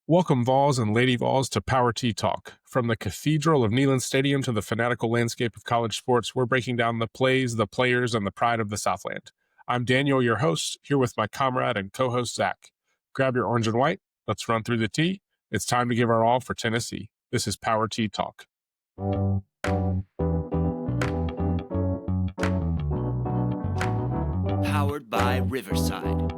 Welcome, Vols and Lady Vols, to Power T Talk. From the cathedral of Neyland Stadium to the fanatical landscape of college sports, we're breaking down the plays, the players, and the pride of the Southland. I'm Daniel, your host, here with my comrade and co-host, Zack. Grab your orange and white. Let's run through the T. It's time to give our all for Tennessee. This is Power T Talk. Powered by Riverside.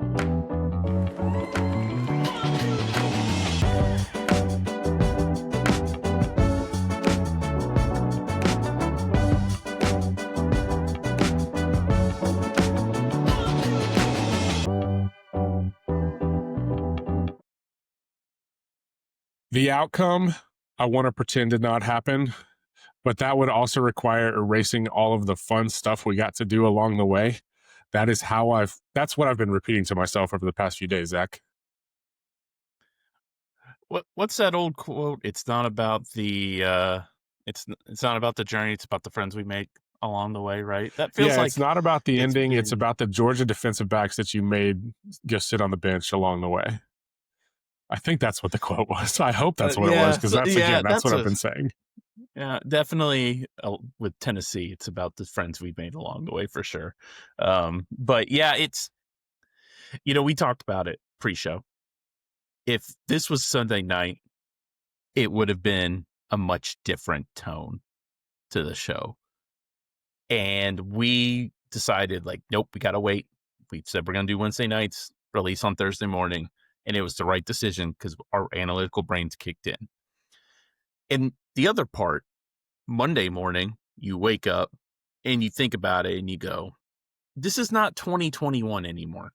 The outcome, I want to pretend did not happen, but that would also require erasing all of the fun stuff we got to do along the way. That's what I've been repeating to myself over the past few days, Zach. What's that old quote? It's not about the it's not about the journey, it's about the friends we make along the way, right? That feels like it's not about the ending, it's about the Georgia defensive backs that you made go sit on the bench along the way. I think that's what the quote was. I hope that's what it was, because that's what I've been saying. Yeah, definitely with Tennessee, it's about the friends we've made along the way for sure. But yeah, it's, we talked about it pre-show. If this was Sunday night, it would have been a much different tone to the show. And we decided, nope, we got to wait. We said we're going to do Wednesday nights, release on Thursday morning. And it was the right decision because our analytical brains kicked in. And the other part, Monday morning, you wake up and you think about it and you go, this is not 2021 anymore.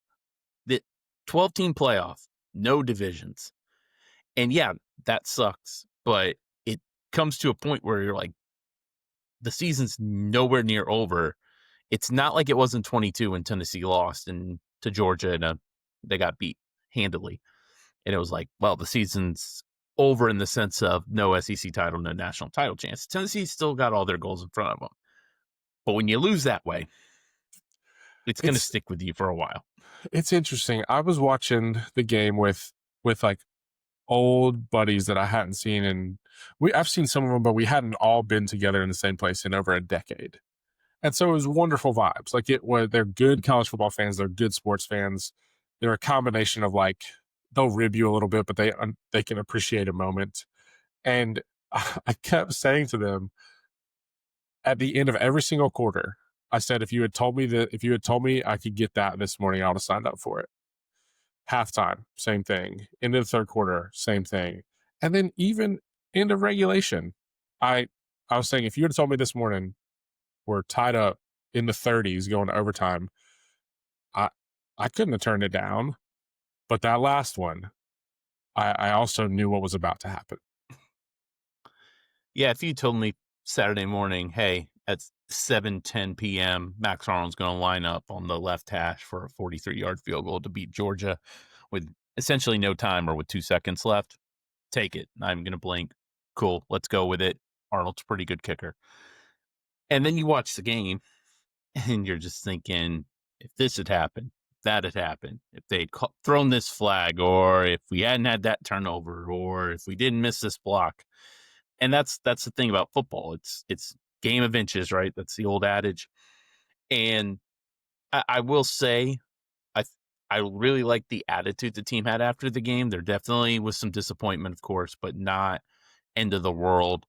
The 12-team playoff, no divisions. And yeah, that sucks. But it comes to a point where you're like, the season's nowhere near over. It's not like it was in 22 when Tennessee lost to Georgia and they got beat handily. And it was like, well, the season's over in the sense of no SEC title, no national title chance. Tennessee's still got all their goals in front of them. But when you lose that way, it's going to stick with you for a while. It's interesting. I was watching the game with old buddies that I hadn't seen, and I've seen some of them, but we hadn't all been together in the same place in over a decade. And so it was wonderful vibes. They're good college football fans. They're good sports fans. They're a combination of they'll rib you a little bit, but they can appreciate a moment. And I kept saying to them at the end of every single quarter, I said, if you had told me I could get that this morning, I would have signed up for it. Halftime, same thing. End of the third quarter, same thing. And then even end of regulation, I was saying, if you had told me this morning we're tied up in the 30s going to overtime, I couldn't have turned it down. But that last one, I also knew what was about to happen. Yeah, if you told me Saturday morning, hey, at 7:10 p.m., Max Arnold's going to line up on the left hash for a 43-yard field goal to beat Georgia with essentially no time or with 2 seconds left, take it. I'm going to blink. Cool, let's go with it. Arnold's a pretty good kicker. And then you watch the game, and you're just thinking, if this had happened, that had happened, if they'd thrown this flag, or if we hadn't had that turnover, or if we didn't miss this block. And that's the thing about football. It's game of inches, right? That's the old adage. And I will say, I really like the attitude the team had after the game. There definitely was some disappointment, of course, but not end of the world.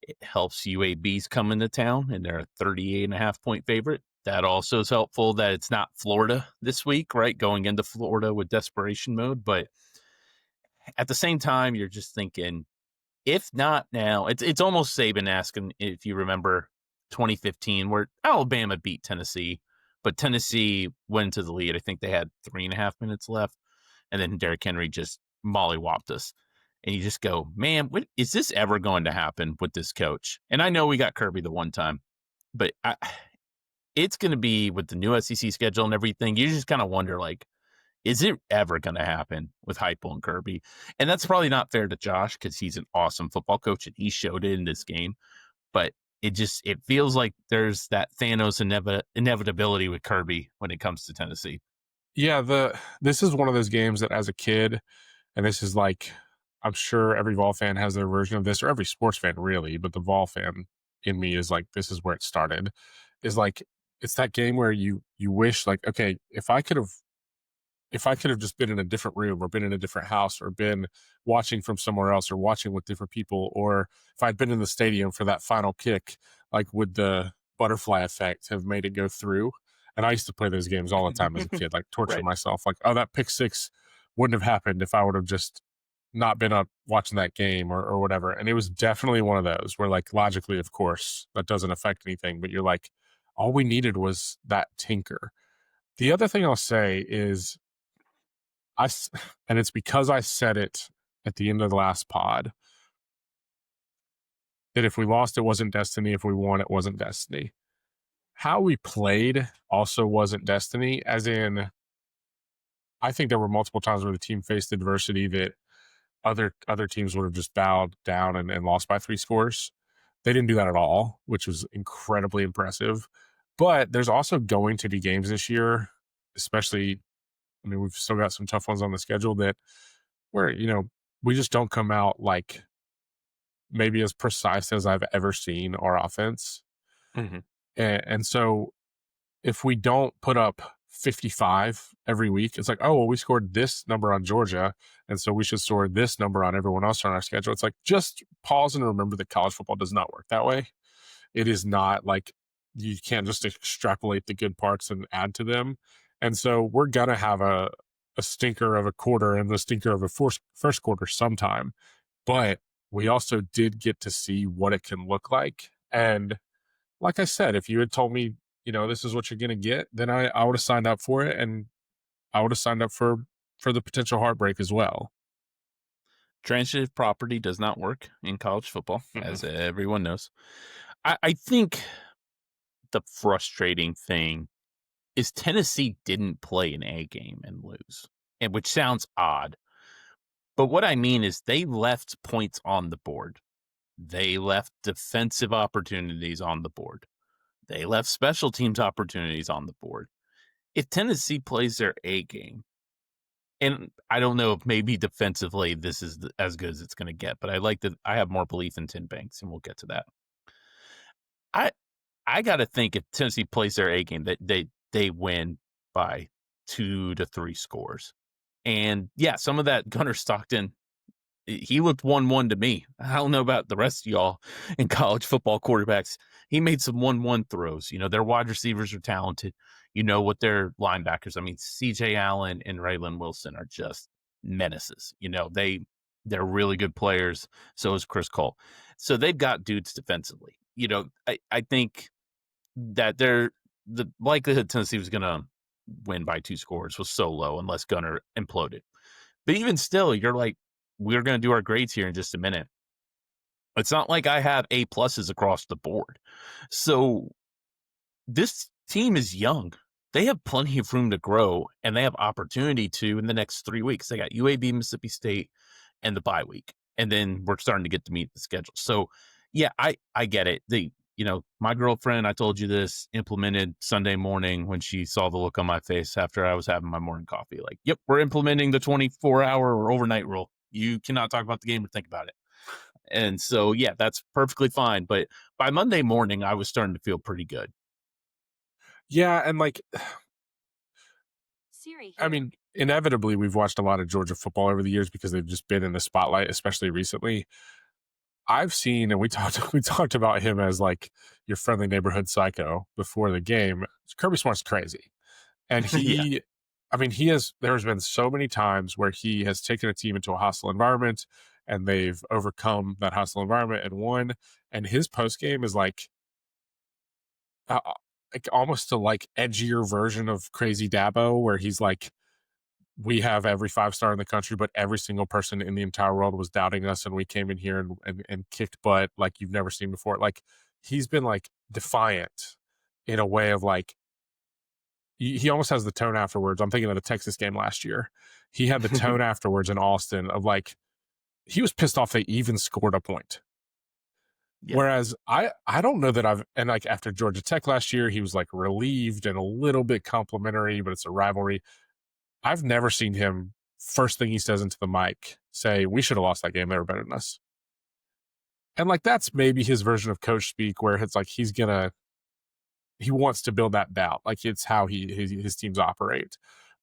It helps UAB's come into town, and they're a 38.5-point favorite. That also is helpful that it's not Florida this week, right? Going into Florida with desperation mode. But at the same time, you're just thinking, if not now, it's almost Saban-esque, if you remember 2015, where Alabama beat Tennessee, but Tennessee went to the lead. I think they had 3.5 minutes left, and then Derrick Henry just mollywopped us. And you just go, man, is this ever going to happen with this coach? And I know we got Kirby the one time, but it's going to be with the new SEC schedule and everything. You just kind of wonder, is it ever going to happen with Heupel and Kirby? And that's probably not fair to Josh because he's an awesome football coach and he showed it in this game. But it feels like there's that Thanos inevitability with Kirby when it comes to Tennessee. Yeah, this is one of those games that as a kid, and this is I'm sure every Vol fan has their version of this, or every sports fan really, but the Vol fan in me is like, this is where it started. Is like, it's that game where you wish, like, okay, if I could have just been in a different room or been in a different house or been watching from somewhere else or watching with different people, or if I'd been in the stadium for that final kick, like, would the butterfly effect have made it go through? And I used to play those games all the time as a kid, like torture Right. myself. Like, oh, that pick six wouldn't have happened if I would have just not been up watching that game or whatever. And it was definitely one of those where, like, logically, of course, that doesn't affect anything, but you're like, all we needed was that tinker. The other thing I'll say is, and it's because I said it at the end of the last pod, that if we lost, it wasn't destiny. If we won, it wasn't destiny. How we played also wasn't destiny, as in, I think there were multiple times where the team faced adversity that other teams would have just bowed down and lost by 3 scores. They didn't do that at all, which was incredibly impressive. But there's also going to be games this year, especially, I mean, we've still got some tough ones on the schedule that where, we just don't come out like maybe as precise as I've ever seen our offense. Mm-hmm. And so if we don't put up 55 every week, it's like, oh, well, we scored this number on Georgia, and so we should score this number on everyone else on our schedule. It's like, just pause and remember that college football does not work that way. It is not like you can't just extrapolate the good parts and add to them. And so we're going to have a stinker of a quarter and the stinker of a first quarter sometime. But we also did get to see what it can look like. And like I said, if you had told me, this is what you're going to get, then I would have signed up for it, and I would have signed up for the potential heartbreak as well. Transitive property does not work in college football, as everyone knows. I think the frustrating thing is Tennessee didn't play an A game and lose, and which sounds odd. But what I mean is they left points on the board. They left defensive opportunities on the board. They left special teams opportunities on the board. If Tennessee plays their A game, and I don't know if maybe defensively this is as good as it's going to get, but I have more belief in Tim Banks, and we'll get to that. I got to think if Tennessee plays their A game, that they win by 2 to 3 scores. And yeah, some of that Gunnar Stockton, he looked 1-1 to me. I don't know about the rest of y'all in college football quarterbacks. He made some 1-1 throws. Their wide receivers are talented. What their linebackers, I mean, CJ Allen and Raylan Wilson are just menaces. They're really good players. So is Chris Cole. So they've got dudes defensively. I think that the likelihood Tennessee was going to win by 2 scores was so low unless Gunnar imploded. But even still, you're like, we're going to do our grades here in just a minute. It's not like I have A pluses across the board. So this team is young. They have plenty of room to grow, and they have opportunity to in the next 3 weeks. They got UAB, Mississippi State, and the bye week. And then we're starting to get to meet the schedule. So, yeah, I get it. My girlfriend, I told you this, implemented Sunday morning when she saw the look on my face after I was having my morning coffee. Like, yep, we're implementing the 24-hour or overnight rule. You cannot talk about the game or think about it. And so, yeah, that's perfectly fine. But by Monday morning, I was starting to feel pretty good. Yeah, and like, Siri, I mean, inevitably, we've watched a lot of Georgia football over the years because they've just been in the spotlight, especially recently. I've seen, and we talked about him as like your friendly neighborhood psycho before the game. Kirby Smart's crazy. And there's been so many times where he has taken a team into a hostile environment and they've overcome that hostile environment and won. And his post game is like almost a like edgier version of Crazy Dabo, where he's like, we have every 5-star in the country, but every single person in the entire world was doubting us, and we came in here and kicked butt like you've never seen before. Like, he's been like defiant in a way of like, he almost has the tone afterwards. I'm thinking of the Texas game last year. He had the tone afterwards in Austin of like, he was pissed off they even scored a point. Yeah. Whereas I don't know that and like after Georgia Tech last year, he was like relieved and a little bit complimentary, but it's a rivalry. I've never seen him first thing he says into the mic, say, we should have lost that game. They were better than us. And like, that's maybe his version of coach speak, where it's like, he wants to build that doubt. Like, it's how his teams operate.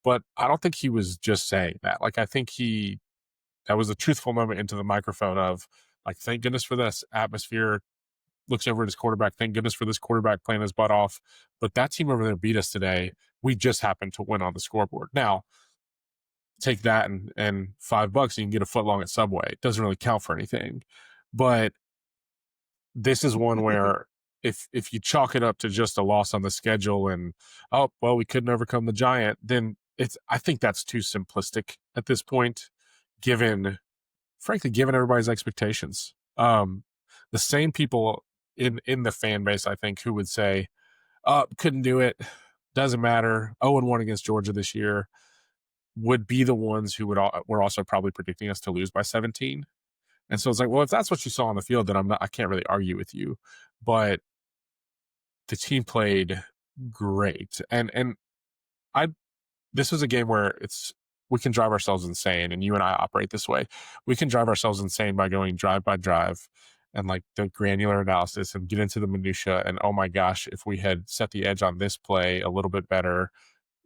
But I don't think he was just saying that. Like, I think that was a truthful moment into the microphone of like, thank goodness for this atmosphere. Looks over at his quarterback. Thank goodness for this quarterback playing his butt off. But that team over there beat us today. We just happened to win on the scoreboard. Now, take that and $5 and you can get a foot long at Subway. It doesn't really count for anything. But this is one where if you chalk it up to just a loss on the schedule and, oh, well, we couldn't overcome the Giant, then I think that's too simplistic at this point, given everybody's expectations. The same people in the fan base, I think, who would say, couldn't do it, doesn't matter, 0-1 against Georgia this year, would be the ones who were also probably predicting us to lose by 17. And so it's like, well, if that's what you saw on the field, then I can't really argue with you. But the team played great. And this was a game where we can drive ourselves insane, and you and I operate this way. We can drive ourselves insane by going drive by drive and like the granular analysis and get into the minutia. And oh my gosh, if we had set the edge on this play a little bit better,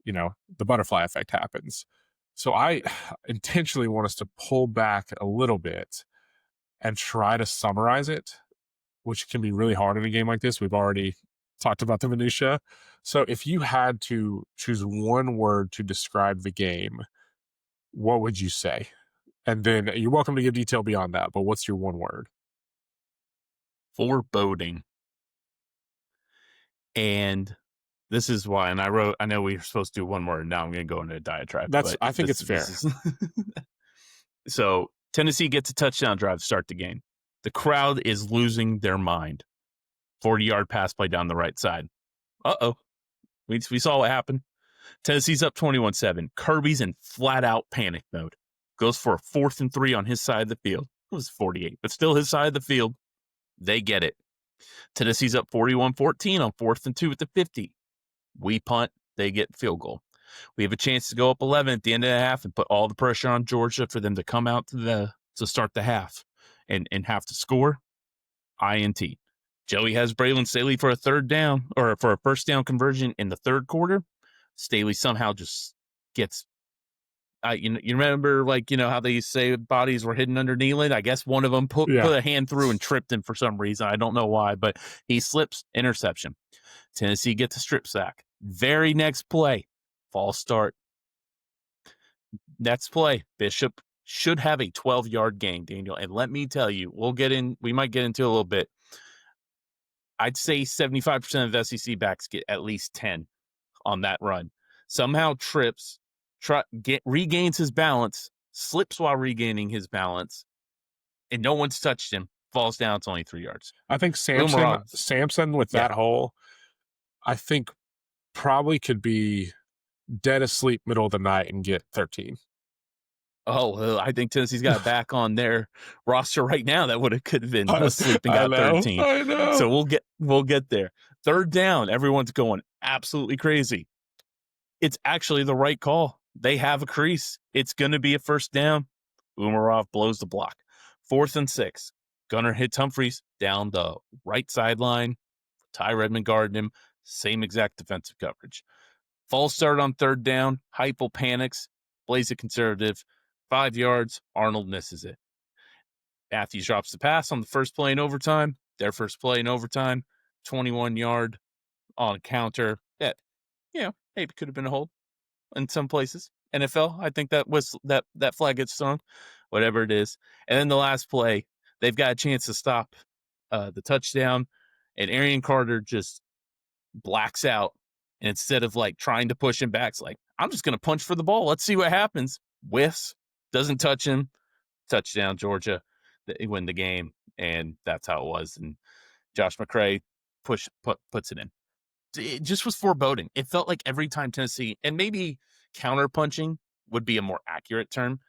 the butterfly effect happens. So I intentionally want us to pull back a little bit and try to summarize it, which can be really hard in a game like this. We've already talked about the minutia. So if you had to choose one word to describe the game, what would you say? And then you're welcome to give detail beyond that, but what's your one word? Foreboding. And this is why, and I know we were supposed to do one word, now I'm going to go into a diatribe. I think it's fair. So Tennessee gets a touchdown drive to start the game. The crowd is losing their mind. 40-yard pass play down the right side. Uh-oh. We saw what happened. Tennessee's up 21-7. Kirby's in flat-out panic mode. Goes for a 4th and 3 on his side of the field. It was 48, but still his side of the field. They get it. Tennessee's up 41-14 on 4th and 2 at the 50. We punt. They get field goal. We have a chance to go up 11 at the end of the half and put all the pressure on Georgia for them to come out to start the half and have to score. INT. Joey has Braylon Staley for a third down or for a first down conversion in the third quarter. Staley somehow just gets, you remember how they say bodies were hidden under Nealon? I guess one of them put a hand through and tripped him for some reason. I don't know why, but he slips, interception. Tennessee gets a strip sack. Very next play, false start. Next play, Bishop should have a 12-yard gain, Daniel. And let me tell you, we might get into a little bit. I'd say 75% of SEC backs get at least 10 on that run. Somehow trips, regains his balance, slips while regaining his balance, and no one's touched him. Falls down. It's only 3 yards. I think Samson with that hole, I think probably could be dead asleep middle of the night and get 13. Oh, I think Tennessee's got back on their roster right now that could have been asleep and got 13. I know. So we'll get there. Third down, everyone's going absolutely crazy. It's actually the right call. They have a crease. It's going to be a first down. Umarov blows the block. 4th and 6. Gunnar hits Humphreys down the right sideline. Ty Redmond guarding him. Same exact defensive coverage. False start on third down. Heupel panics. Plays it conservative. 5 yards. Arnold misses it. Matthews drops the pass on the first play in overtime. Their first play in overtime. 21-yard on counter. That, maybe could have been a hold in some places. NFL, I think that flag gets thrown. Whatever it is. And then the last play, they've got a chance to stop the touchdown. And Arian Carter just blacks out. And instead of trying to push him back, it's like, I'm just going to punch for the ball. Let's see what happens. Whiffs. Doesn't touch him. Touchdown, Georgia. They win the game, and that's how it was. And Josh McCray puts it in. It just was foreboding. It felt like every time Tennessee, and maybe counter-punching would be a more accurate term,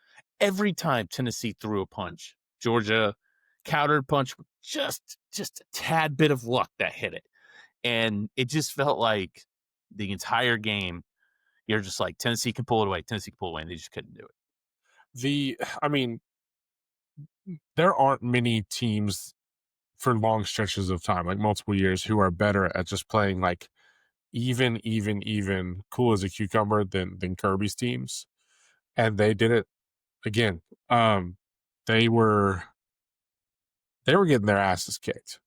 every time Tennessee threw a punch, Georgia countered punch with just a tad bit of luck that hit it. And it just felt like the entire game, you're just like, Tennessee can pull it away. Tennessee can pull it away, and they just couldn't do it. I mean, there aren't many teams for long stretches of time, like multiple years, who are better at just playing like even cool as a cucumber than Kirby's teams. And they did it again. Um, they were getting their asses kicked.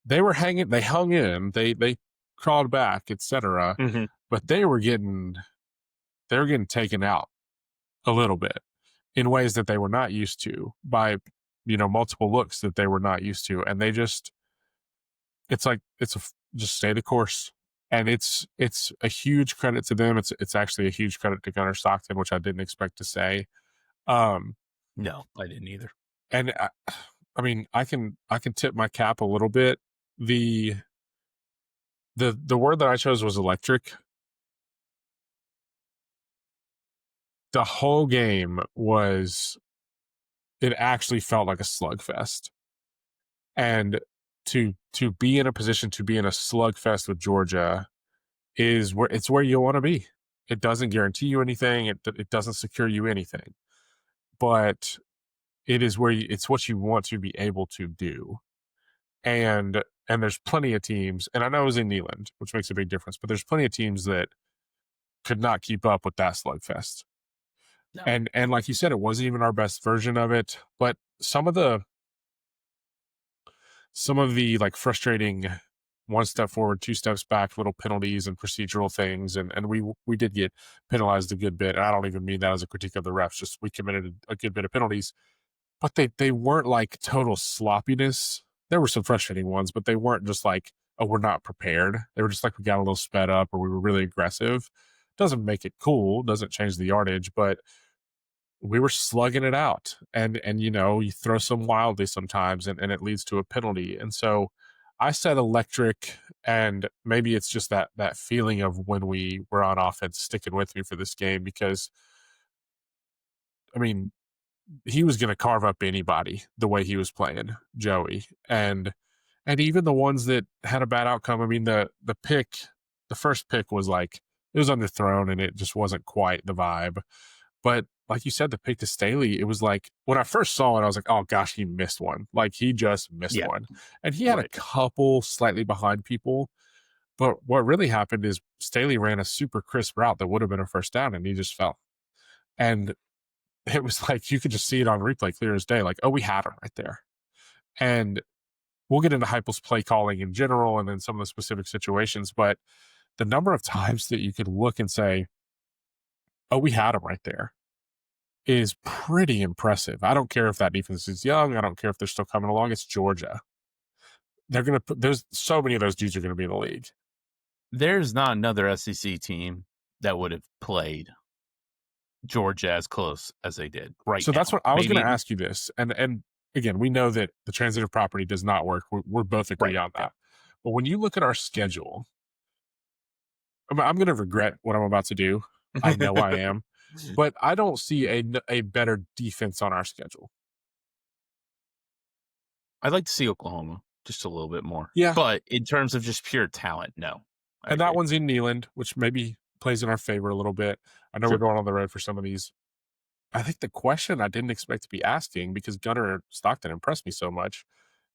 They hung in, they crawled back, etc. Mm-hmm. But they were getting taken out a little bit in ways that they were not used to by multiple looks that they were not used to, and they just just stay the course. And it's a huge credit to them. It's actually a huge credit to Gunnar Stockton, which I didn't expect to say. No, I didn't either. And I mean, I can tip my cap a little bit. The word that I chose was electric. The whole game it actually felt like a slugfest. And to be in a position to be in a slugfest with Georgia is where you want to be. It doesn't guarantee you anything. It doesn't secure you anything, but it is it's what you want to be able to do. And there's plenty of teams, and I know it was in Neyland, which makes a big difference, but there's plenty of teams that could not keep up with that slugfest. No. And like you said, it wasn't even our best version of it, but some of the like frustrating one step forward, two steps back, little penalties and procedural things. And we did get penalized a good bit. And I don't even mean that as a critique of the refs, just we committed a good bit of penalties, but they weren't like total sloppiness. There were some frustrating ones, but they weren't just like, oh, we're not prepared. They were just like, we got a little sped up or we were really aggressive. Doesn't make it cool, doesn't change the yardage, but we were slugging it out. And you throw some wildly sometimes and it leads to a penalty. And so I said electric, and maybe it's just that feeling of when we were on offense sticking with me for this game, because I mean, he was going to carve up anybody the way he was playing, Joey. And even the ones that had a bad outcome, I mean, the first pick was like, it was underthrown and it just wasn't quite the vibe. But like you said, the pick to Staley, it was like, when I first saw it, I was like, oh gosh, he missed one. Like he just missed one. And he had a couple slightly behind people. But what really happened is Staley ran a super crisp route that would have been a first down and he just fell. And it was like, you could just see it on replay clear as day. Like, oh, we had him right there. And we'll get into Heupel's play calling in general and then some of the specific situations. But the number of times that you could look and say, oh, we had him right there, is pretty impressive. I don't care if that defense is young. I don't care if they're still coming along. It's Georgia. They're going to put, there's so many of those dudes are going to be in the league. There's not another SEC team that would have played Georgia as close as they did right So now. that's what I was going to ask you this. And again, we know that the transitive property does not work. We're both agree on that. But when you look at our schedule, I'm going to regret what I'm about to do. I know I am. But I don't see a better defense on our schedule. I'd like to see Oklahoma just a little bit more. Yeah. But in terms of just pure talent, no. And that one's in Neyland, which maybe plays in our favor a little bit. I know we're going on the road for some of these. I think the question I didn't expect to be asking, because Gunnar Stockton impressed me so much,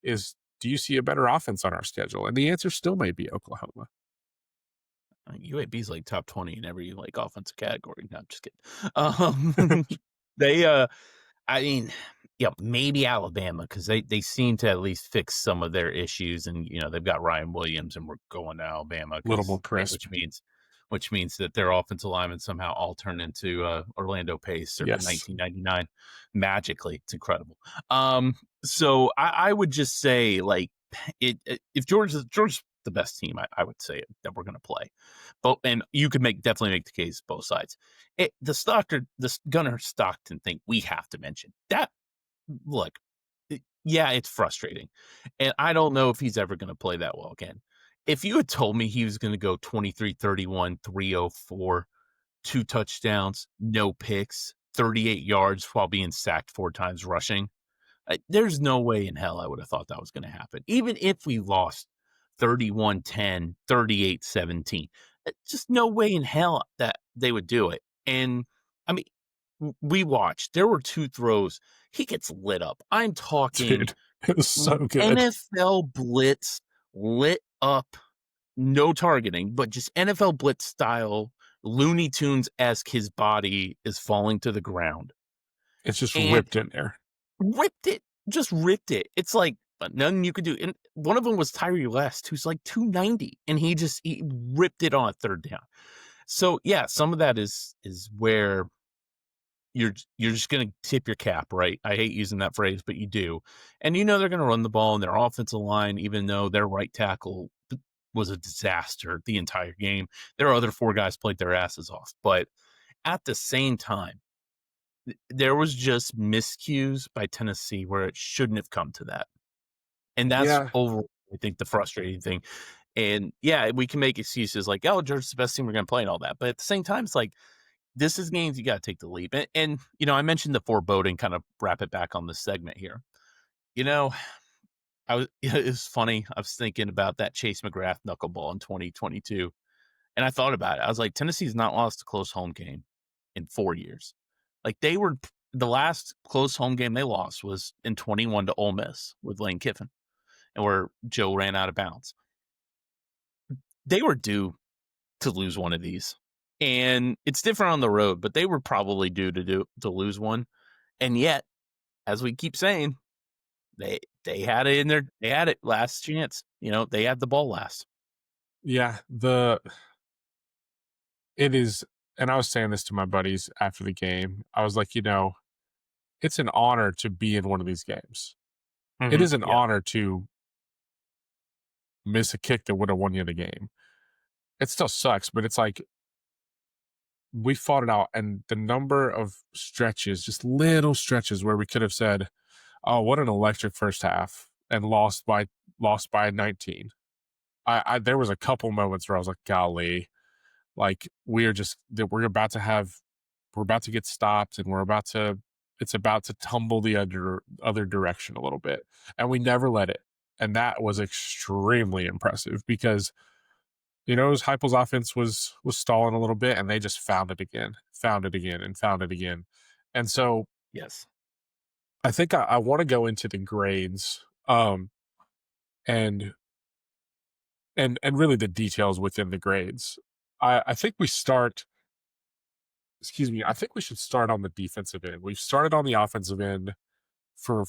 is do you see a better offense on our schedule? And the answer still may be Oklahoma. UAB's like top 20 in every like offensive category. No, I'm just kidding. I mean, maybe Alabama, because they seem to at least fix some of their issues, and they've got Ryan Williams, and we're going to Alabama, a little more crisp, which means that their offensive linemen somehow all turn into Orlando Pace or 1999 magically. It's incredible. So I would just say, like, if Georgia's the best team, I would say that we're going to play. And you could definitely make the case both sides. The Gunnar Stockton thing we have to mention. That, look, it's frustrating, and I don't know if he's ever going to play that well again. If you had told me he was going to go 23-31, 304, 2 touchdowns, no picks, 38 yards while being sacked 4 times rushing, there's no way in hell I would have thought that was going to happen. Even if we lost 31-10, 38-17, just no way in hell that they would do it. And I mean, we watched. There were 2 throws. He gets lit up. I'm talking Dude, it was so good. NFL blitz lit up, no targeting, but just NFL blitz style, Looney Tunes-esque. His body is falling to the ground It's just and ripped in there. ripped it. Just ripped it. It's like nothing you could do. And one of them was Tyree West, who's like 290, and he ripped it on a third down. So yeah, some of that is where you're just going to tip your cap, right? I hate using that phrase, but you do. And they're going to run the ball in their offensive line, even though their right tackle was a disaster the entire game. Their other 4 guys played their asses off. But at the same time, there was just miscues by Tennessee where it shouldn't have come to that. And that's overall, I think, the frustrating thing. And yeah, we can make excuses like, oh, Georgia's the best team we're going to play and all that. But at the same time, it's like, this is games you got to take the leap. And I mentioned the foreboding, kind of wrap it back on this segment here. It was funny. I was thinking about that Chase McGrath knuckleball in 2022. And I thought about it. I was like, Tennessee's not lost a close home game in 4 years. Like the last close home game they lost was in 21 to Ole Miss with Lane Kiffin, and where Joe ran out of bounds. They were due to lose one of these. And it's different on the road, but they were probably due to lose one. And yet, as we keep saying, they had it in there. They had it last chance. They had the ball last. Yeah, it is, and I was saying this to my buddies after the game. I was like, it's an honor to be in one of these games. It is an honor to miss a kick that would have won you the game. It still sucks, but it's like we fought it out, and the number of stretches, just little stretches where we could have said, oh, what an electric first half, and lost by 19. There was a couple moments where I was like, golly, like we're about to get stopped, and it's about to tumble the other direction a little bit, and we never let it. And that was extremely impressive because Heupel's offense was stalling a little bit, and they just found it again. And so, yes, I think I want to go into the grades, and really the details within the grades. I think we start. Excuse me. I think we should start on the defensive end. We've started on the offensive end for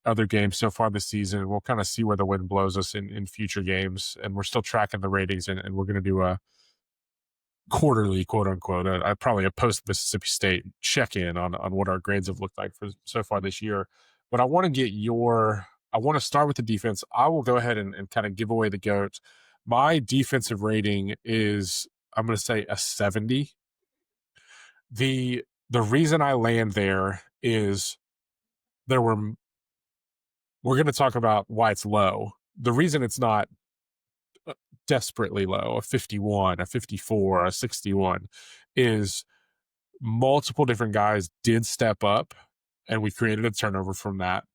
other games so far this season. We'll kind of see where the wind blows us in future games, and we're still tracking the ratings, and we're going to do a quarterly, quote unquote, probably a post Mississippi State check-in on what our grades have looked like for so far this year. But I want to start with the defense. I will go ahead and kind of give away the goat. My defensive rating is, I'm going to say, a 70. The reason I land there is we're going to talk about why it's low. The reason it's not desperately low, a 51, a 54, a 61, is multiple different guys did step up, and we created a turnover from that.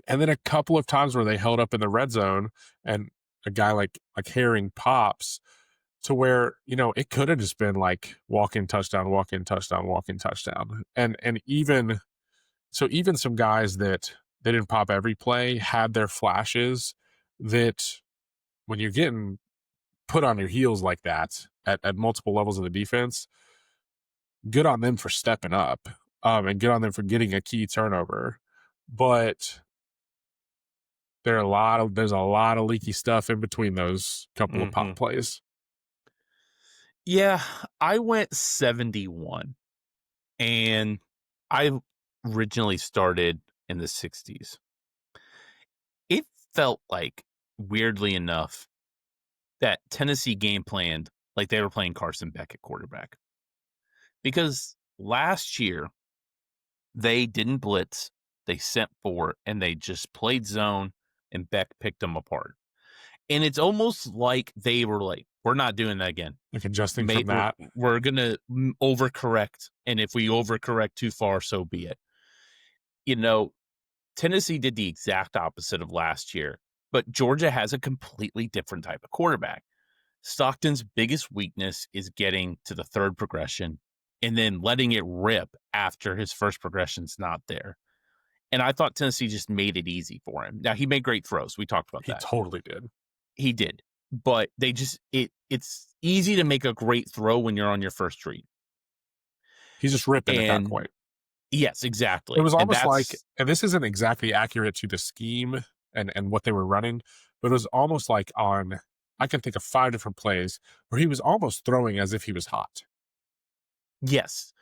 And then a couple of times where they held up in the red zone, and a guy like Herring pops to where, it could have just been like walk-in touchdown. And even some guys that they didn't pop every play had their flashes that when you're getting put on your heels like that at multiple levels of the defense, good on them for stepping up, and good on them for getting a key turnover. But there's a lot of leaky stuff in between those couple of pop plays. Yeah, I went 71, and I originally started in the 60s. It felt like, weirdly enough, that Tennessee game planned like they were playing Carson Beck at quarterback. Because last year, they didn't blitz, they sent for, and they just played zone, and Beck picked them apart. And it's almost like they were like, we're not doing that again. Like adjusting from that. We're going to overcorrect. And if we overcorrect too far, so be it. Tennessee did the exact opposite of last year, but Georgia has a completely different type of quarterback. Stockton's biggest weakness is getting to the third progression and then letting it rip after his first progression's not there. And I thought Tennessee just made it easy for him. Now, he made great throws. We talked about He that. totally did. He did. But they just it's easy to make a great throw when you're on your first read. He's just ripping at that And point. yes, exactly. It was And almost like, that's and this isn't exactly accurate to the scheme and what they were running, but it was almost like on, I can think of 5 different plays where he was almost throwing as if he was hot. yes.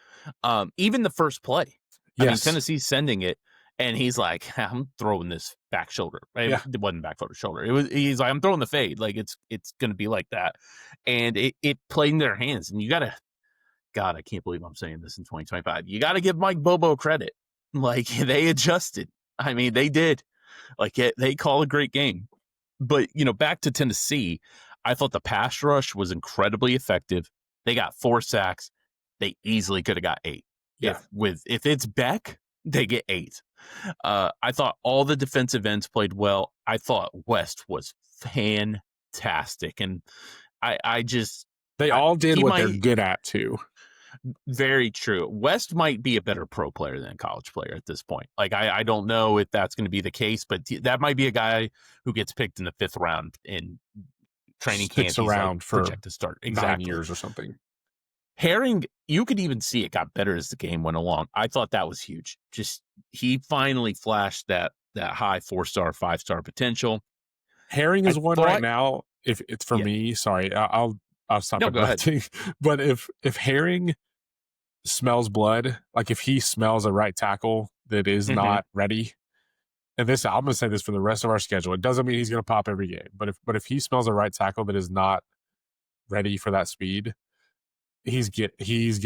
Even the first play. I mean, Yes. Tennessee's sending it, and he's like, I'm throwing this back shoulder. Yeah. It wasn't back shoulder. He's like, I'm throwing the fade. Like it's gonna be like that. And it played in their hands. And you gotta, God, I can't believe I'm saying this in 2025. You gotta give Mike Bobo credit. Like they adjusted. I mean, they did. Like they call a great game. But back to Tennessee, I thought the pass rush was incredibly effective. They got 4 sacks. They easily could have got 8. Yeah. If it's Beck, they get 8. I thought all the defensive ends played well. I thought West was fantastic, and I just They all did he what they're might- good at too. Very true. West might be a better pro player than a college player at this point. Like I don't know if that's going to be the case, but that might be a guy who gets picked in the 5th round in training camp. Sticks around for projected to start 9 years or something. Herring, you could even see it got better as the game went along. I thought that was huge. Just he finally flashed that high 4-star, 5-star potential. Herring is one right now. If it's for me, sorry, I'll stop interrupting. But if Herring smells blood, like if he smells a right tackle that is not ready, and this, I'm going to say this for the rest of our schedule. It doesn't mean he's going to pop every game, but if he smells a right tackle that is not ready for that speed, he's going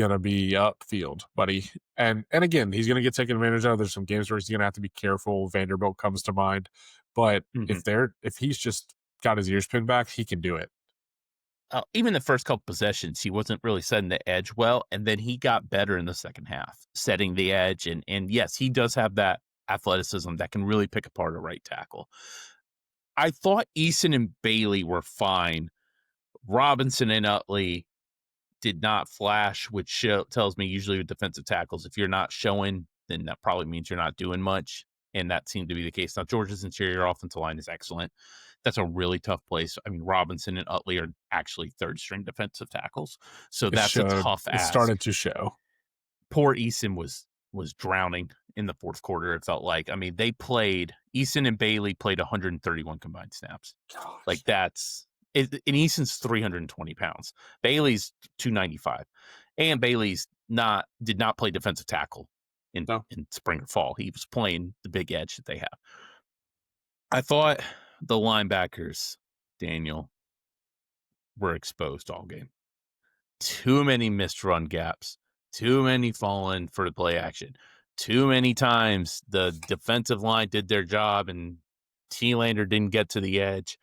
to be upfield, buddy. And again, he's going to get taken advantage of. There's some games where he's going to have to be careful. Vanderbilt comes to mind, but if he's just got his ears pinned back, he can do it. Even the first couple possessions, he wasn't really setting the edge well, and then he got better in the second half, setting the edge. And yes, he does have that athleticism that can really pick apart a right tackle. I thought Eason and Bailey were fine. Robinson and Utley did not flash, which tells me usually with defensive tackles, if you're not showing, then that probably means you're not doing much. And that seemed to be the case. Now, Georgia's interior offensive line is excellent. That's a really tough place. I mean, Robinson and Utley are actually 3rd-string defensive tackles. So that's a tough ask. It started to show. Poor Eason was drowning in the 4th quarter, it felt like. I mean, Eason and Bailey played 131 combined snaps. Gosh. Like and Eason's 320 pounds. Bailey's 295. And Bailey's did not play defensive tackle in spring or fall. He was playing the big edge that they have. I thought the linebackers, Daniel, were exposed all game. Too many missed run gaps. Too many falling for the play action. Too many times the defensive line did their job and T-Lander didn't get to the edge.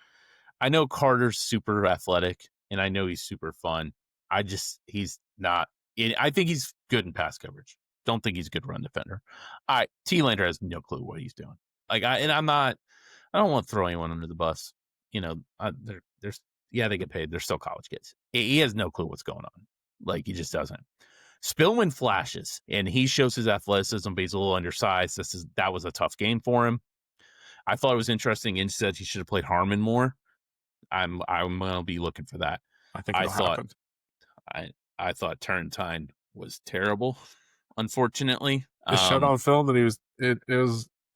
I know Carter's super athletic, and I know he's super fun. He's not. I think he's good in pass coverage. Don't think he's a good run defender. T-Lander has no clue what he's doing. I don't want to throw anyone under the bus. They get paid. They're still college kids. He has no clue what's going on. Like, he just doesn't. Spillman flashes, and he shows his athleticism, but he's a little undersized. That was a tough game for him. I thought it was interesting. Inch said he should have played Harmon more. I'm gonna be looking for that. I think it'll happen. I thought Turrentine was terrible. Unfortunately, it showed on film that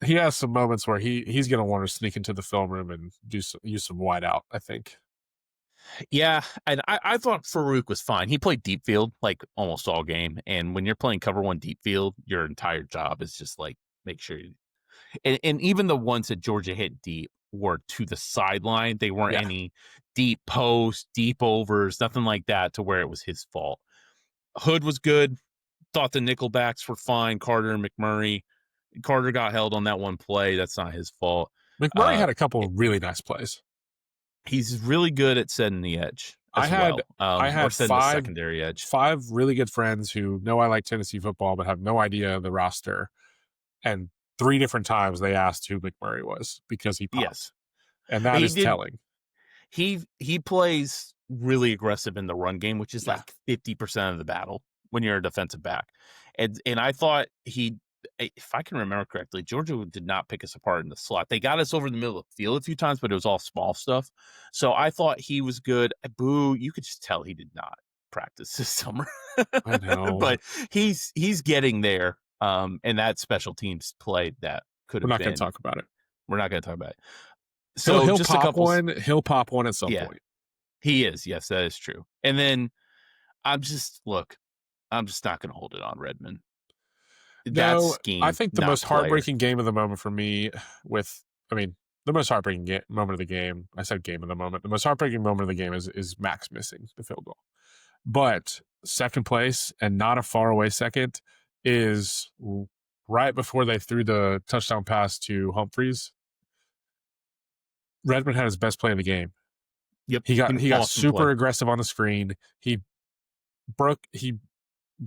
he has some moments where he's gonna want to sneak into the film room and use some wide out, I think. Yeah, and I thought Farouk was fine. He played deep field like almost all game, and when you're playing cover one deep field, your entire job is just like make sure. And even the ones that Georgia hit deep were to the sideline. They weren't any deep posts, deep overs, nothing like that to where it was his fault. Hood was good. Thought the nickelbacks were fine. Carter and McMurray. Carter got held on that one play. That's not his fault. McMurray had a couple of really nice plays. He's really good at setting the edge. I had the secondary edge. 5 really good friends who know I like Tennessee football but have no idea of the roster. And 3 different times they asked who McMurray was because he popped. Yes. And that is telling. He plays really aggressive in the run game, which is like 50% of the battle. when you're a defensive back. And I thought if I can remember correctly, Georgia did not pick us apart in the slot. They got us over the middle of the field a few times, but it was all small stuff. So I thought he was good. Boo, you could just tell he did not practice this summer. I know. But he's getting there. And that special teams play that could have We're been. not going to talk about it. We're not going to talk about it. So he'll just pop a couple. He'll pop one at some point. He is. Yes, that is true. And then I'm just not going to hold it on Redmond. That scheme. I think the most heartbreaking game of the moment for me the most heartbreaking moment of the game, I said game of the moment. The most heartbreaking moment of the game is Max missing the field goal. But second place, and not a far away second, is right before they threw the touchdown pass to Humphreys. Redmond had his best play in the game. Yep. He got super aggressive on the screen. He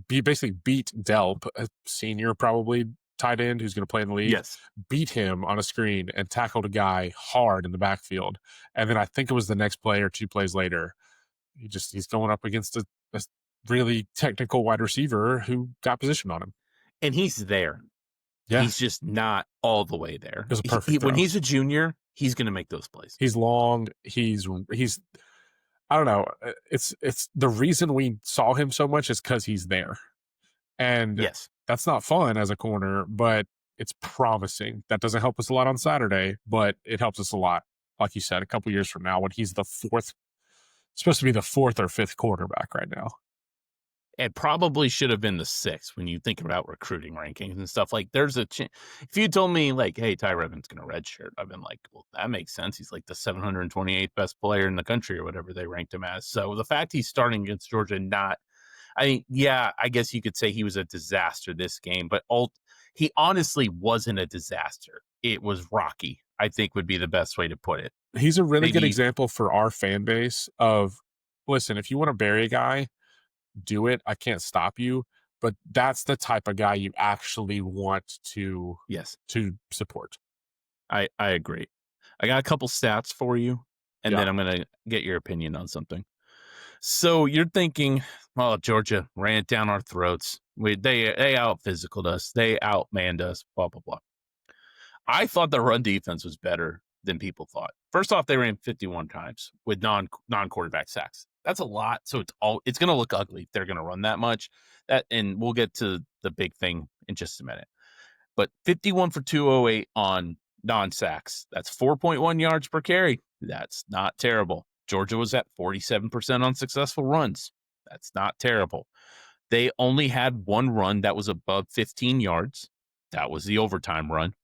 basically beat Delp, a senior probably tight end who's going to play in the league. Yes. Beat him on a screen and tackled a guy hard in the backfield. And then I think it was the next play or 2 plays later, he's going up against a really technical wide receiver who got position on him. And he's there. Yeah. He's just not all the way there. It was a perfect throw. When he's a junior, he's going to make those plays. He's long. He's I don't know. It's the reason we saw him so much is because he's there. And yes, that's not fun as a corner, but it's promising. That doesn't help us a lot on Saturday, but it helps us a lot. Like you said, a couple years from now when he's supposed to be the 4th or 5th quarterback right now. It probably should have been the 6th when you think about recruiting rankings and stuff. Like, there's a chance. If you told me, like, hey, Ty Redmond's going to redshirt, I've been like, well, that makes sense. He's like the 728th best player in the country or whatever they ranked him as. So the fact he's starting against Georgia, I guess you could say he was a disaster this game, but he honestly wasn't a disaster. It was rocky, I think would be the best way to put it. He's a really good example for our fan base of, listen, if you want to bury a guy, do it. I can't stop you, but that's the type of guy you actually want to support. I agree. I got a couple stats for you, and then I'm going to get your opinion on something. So you're thinking, well, Georgia ran it down our throats. They out-physicaled us. They outmanned us, blah, blah, blah. I thought the run defense was better than people thought. First off, they ran 51 times with non-quarterback sacks. That's a lot. So it's going to look ugly if they're going to run that much. And we'll get to the big thing in just a minute. But 51 for 208 on non-sacks. That's 4.1 yards per carry. That's not terrible. Georgia was at 47% on successful runs. That's not terrible. They only had one run that was above 15 yards. That was the overtime run.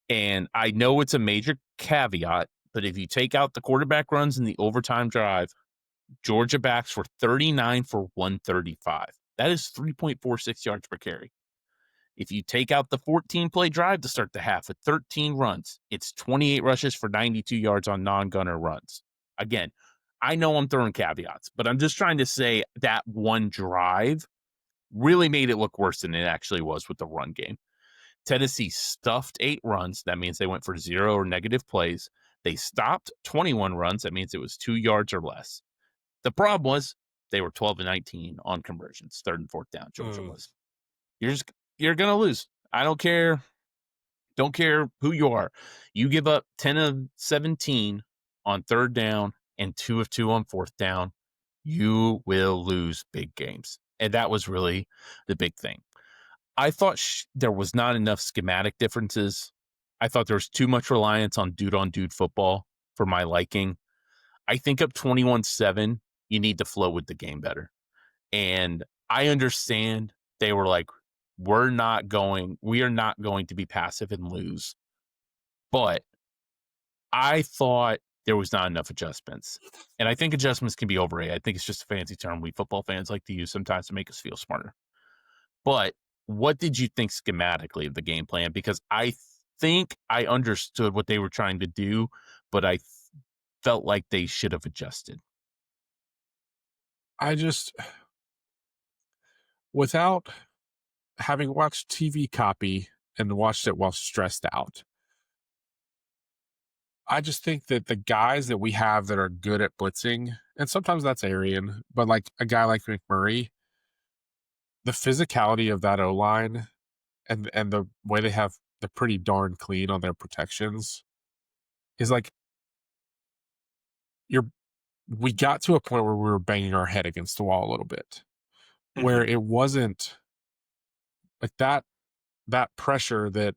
And I know it's a major caveat, but if you take out the quarterback runs and the overtime drive, Georgia backs were 39 for 135. That is 3.46 yards per carry. If you take out the 14-play drive to start the half with 13 runs, it's 28 rushes for 92 yards on non-gunner runs. Again, I know I'm throwing caveats, but I'm just trying to say that one drive really made it look worse than it actually was with the run game. Tennessee stuffed 8 runs. That means they went for 0 or negative plays. They stopped 21 runs. That means it was 2 yards or less. The problem was they were 12 and 19 on conversions, 3rd and 4th down. Georgia was. You're going to lose. I don't care. Don't care who you are. You give up 10 of 17 on 3rd down and 2 of 2 on 4th down, you will lose big games. And that was really the big thing. I thought there was not enough schematic differences. I thought there was too much reliance on dude-on-dude football for my liking. I think up 21-7, you need to flow with the game better. And I understand they were like, we are not going to be passive and lose. But I thought there was not enough adjustments. And I think adjustments can be overrated. I think it's just a fancy term we football fans like to use sometimes to make us feel smarter. But what did you think schematically of the game plan? Because I think I understood what they were trying to do, but I felt like they should have adjusted. Without having watched TV copy and watched it while stressed out, I just think that the guys that we have that are good at blitzing, and sometimes that's Arian, but like a guy like McMurray, the physicality of that O-line and the way they're pretty darn clean on their protections is like we got to a point where we were banging our head against the wall a little bit, where Mhm. it wasn't like that pressure that,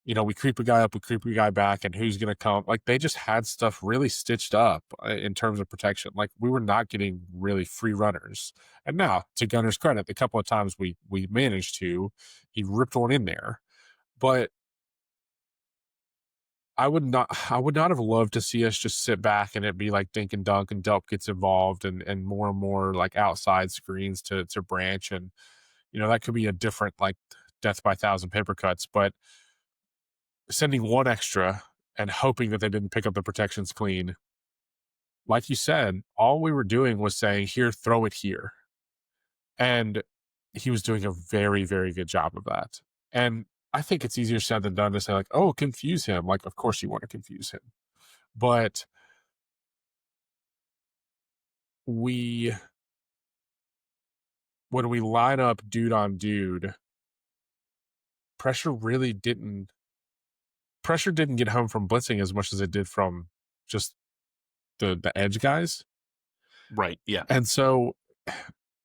we creep a guy up, we creep a guy back, and who's going to come. Like, they just had stuff really stitched up in terms of protection. Like, we were not getting really free runners. And now, to Gunner's credit, the couple of times we managed to, he ripped one in there. But I would not have loved to see us just sit back and it be like dink and dunk and Delp gets involved and more like outside screens to branch. And, that could be a different like death by 1,000 paper cuts. But sending one extra and hoping that they didn't pick up the protections clean, like you said, all we were doing was saying, here, throw it here. And he was doing a very, very good job of that. And I think it's easier said than done to say, like, oh, confuse him. Like, of course you want to confuse him. But when we line up dude on dude, pressure didn't get home from blitzing as much as it did from just the edge guys. Right. Yeah. And so,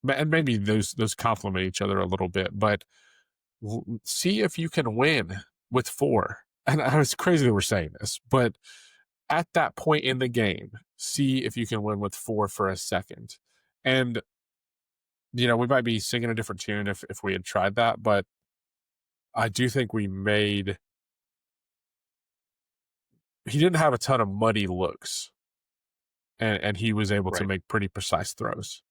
and maybe those complement each other a little bit, but see if you can win with 4. And it's crazy that we're saying this, but at that point in the game, see if you can win with 4 for a second. And, we might be singing a different tune if we had tried that, but I do think he didn't have a ton of muddy looks, and he was able to Right. make pretty precise throws.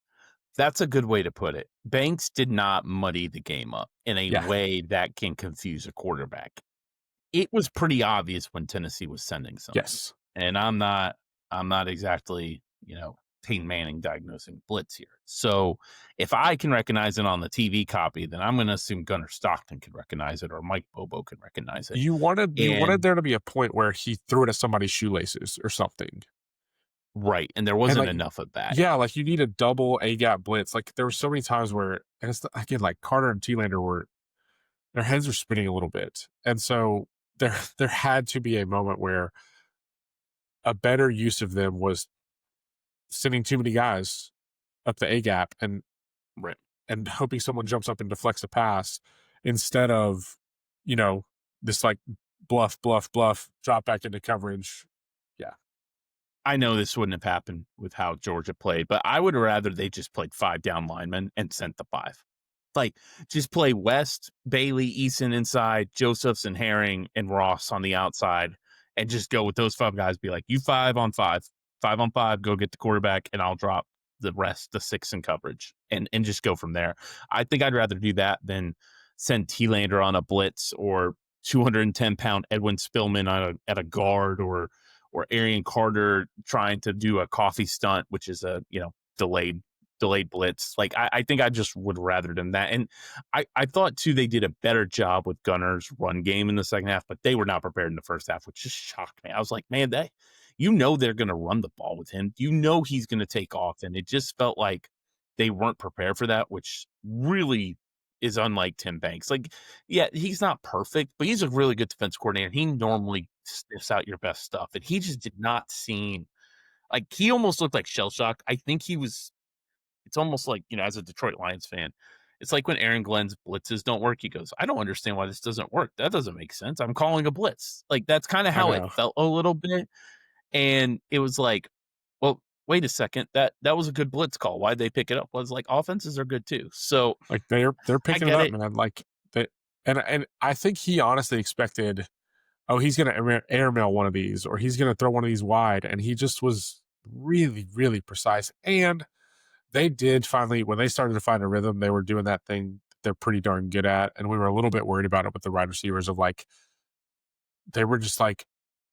That's a good way to put it. Banks did not muddy the game up in a Yeah. way that can confuse a quarterback. It was pretty obvious when Tennessee was sending something. Yes. And I'm not exactly, Peyton Manning diagnosing blitz here. So if I can recognize it on the TV copy, then I'm going to assume Gunnar Stockton can recognize it or Mike Bobo can recognize it. You wanted there to be a point where he threw it at somebody's shoelaces or something. Right. And there wasn't enough of that. Yeah, like you need a double A-gap blitz. Like there were so many times where, and it's again, like Carter and T-Lander their heads were spinning a little bit. And so there had to be a moment where a better use of them was sending too many guys up the A-gap and hoping someone jumps up and deflects a pass instead of, this like bluff, drop back into coverage. Yeah. I know this wouldn't have happened with how Georgia played, but I would have rather they just played 5 down linemen and sent the 5. Like, just play West, Bailey, Eason inside, Josephs and Herring and Ross on the outside, and just go with those 5 guys. Be like, you 5 on 5, 5 on 5, go get the quarterback, and I'll drop the rest, the 6 in coverage, and just go from there. I think I'd rather do that than send T-Lander on a blitz or 210-pound Edwin Spillman at a guard or Arian Carter trying to do a coffee stunt, which is a delayed blitz. Like I think I just would rather than that. And I thought too they did a better job with Gunner's run game in the second half, but they were not prepared in the first half, which just shocked me. I was like, man, they're going to run the ball with him. He's going to take off, and it just felt like they weren't prepared for that, which really is unlike Tim Banks. Like, yeah, he's not perfect, but he's a really good defense coordinator. He normally sniffs out your best stuff, and he just did not seem like he almost looked like shell shocked. I think it's almost like, as a Detroit Lions fan, it's like when Aaron Glenn's blitzes don't work. He goes, I don't understand why this doesn't work. That doesn't make sense. I'm calling a blitz. Like, that's kind of how it felt a little bit. And it was like, well, wait a second. That was a good blitz call. Why'd they pick it up? Well, it's like offenses are good too. So like they're picking it up, it. man. Like and I think he honestly expected, oh, he's going to airmail one of these or he's going to throw one of these wide. And he just was really, really precise. And they did finally, when they started to find a rhythm, they were doing that thing they're pretty darn good at. And we were a little bit worried about it with the wide receivers of like, they were just like,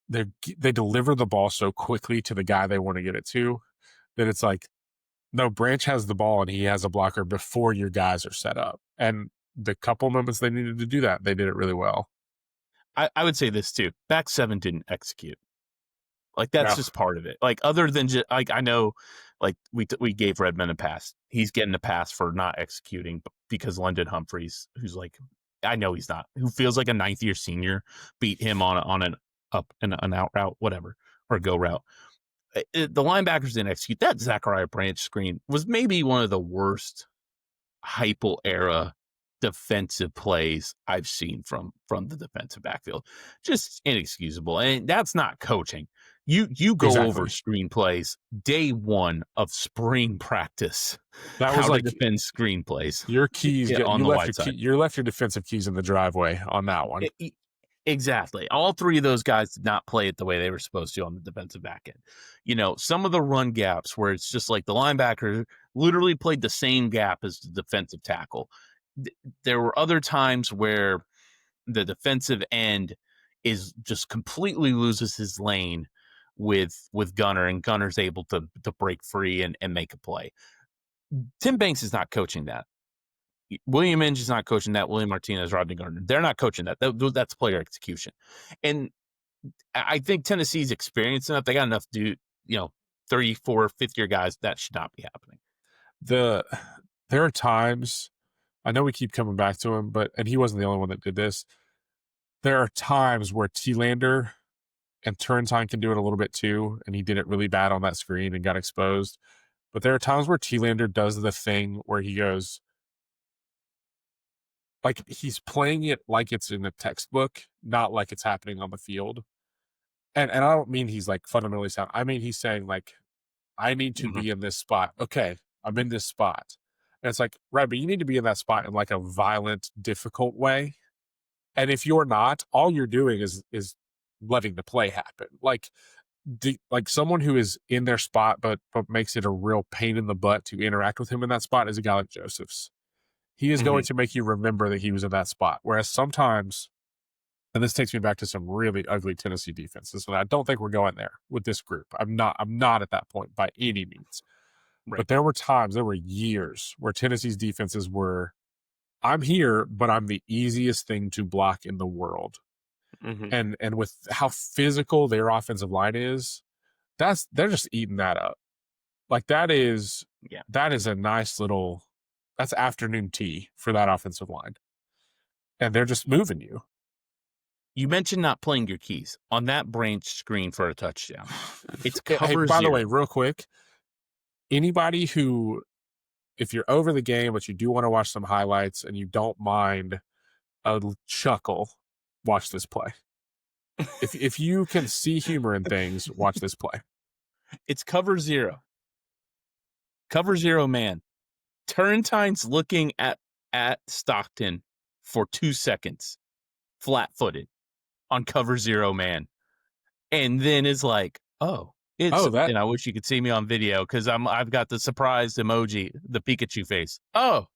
they deliver the ball so quickly to the guy they want to get it to that it's like, no, Branch has the ball and he has a blocker before your guys are set up. And the couple moments they needed to do that, they did it really well. I would say this too. Back 7 didn't execute. Like that's Yeah. just part of it. Like other than just like I know, like we gave Redmond a pass. He's getting a pass for not executing because London Humphreys, who's like I know he's not, who feels like a 9th year senior, beat him on an up and an out route, whatever, or go route. The linebackers didn't execute. That Zachariah Branch screen was maybe one of the worst Heupel era defensive plays I've seen from the defensive backfield. Just inexcusable. And that's not coaching. You go over Exactly. screen plays day one of spring practice. That How was to like defend screen plays your keys. on You the left wide side. you left your defensive keys in the driveway on that one. Exactly. All three of those guys did not play it the way they were supposed to on the defensive back end. You know, some of the run gaps where it's just like the linebacker literally played the same gap as the defensive tackle. There were other times where the defensive end is just completely loses his lane with Gunner, and Gunner's able to break free and make a play. Tim Banks is not coaching that. William Inge is not coaching that. William Martinez, Rodney Gardner, they're not coaching that. That's player execution. And I think Tennessee's experienced enough. They got enough to do, 34, 5th-year guys. That should not be happening. There are times, I know we keep coming back to him, and he wasn't the only one that did this. There are times where T-Lander and Turrentine can do it a little bit too, and he did it really bad on that screen and got exposed. But there are times where T-Lander does the thing where he goes, like he's playing it like it's in a textbook, not like it's happening on the field. And I don't mean he's like fundamentally sound. I mean he's saying like, I need to be in this spot. Okay, I'm in this spot. And it's like, right, but you need to be in that spot in like a violent, difficult way. And if you're not, all you're doing is letting the play happen. Like someone who is in their spot but makes it a real pain in the butt to interact with him in that spot is a guy like Joseph's. He is going to make you remember that he was in that spot. Whereas sometimes, and this takes me back to some really ugly Tennessee defenses, and I don't think we're going there with this group. I'm not at that point by any means. Right. But there were years where Tennessee's defenses were, I'm here, but I'm the easiest thing to block in the world. And with how physical their offensive line is, they're just eating that up. Like that is a nice little, that's afternoon tea for that offensive line. And they're just moving you. You mentioned not playing your keys on that Branch screen for a touchdown. It's cover Hey, by zero. the way, real quick, anybody who, if you're over the game, but you do want to watch some highlights and you don't mind a chuckle, watch this play. If you can see humor in things, watch this play. It's cover zero. Cover zero man. Turrentine's looking at Stockton for 2 seconds, flat-footed on cover zero man, and then is like, and I wish you could see me on video because I've got the surprised emoji, the Pikachu face. Oh,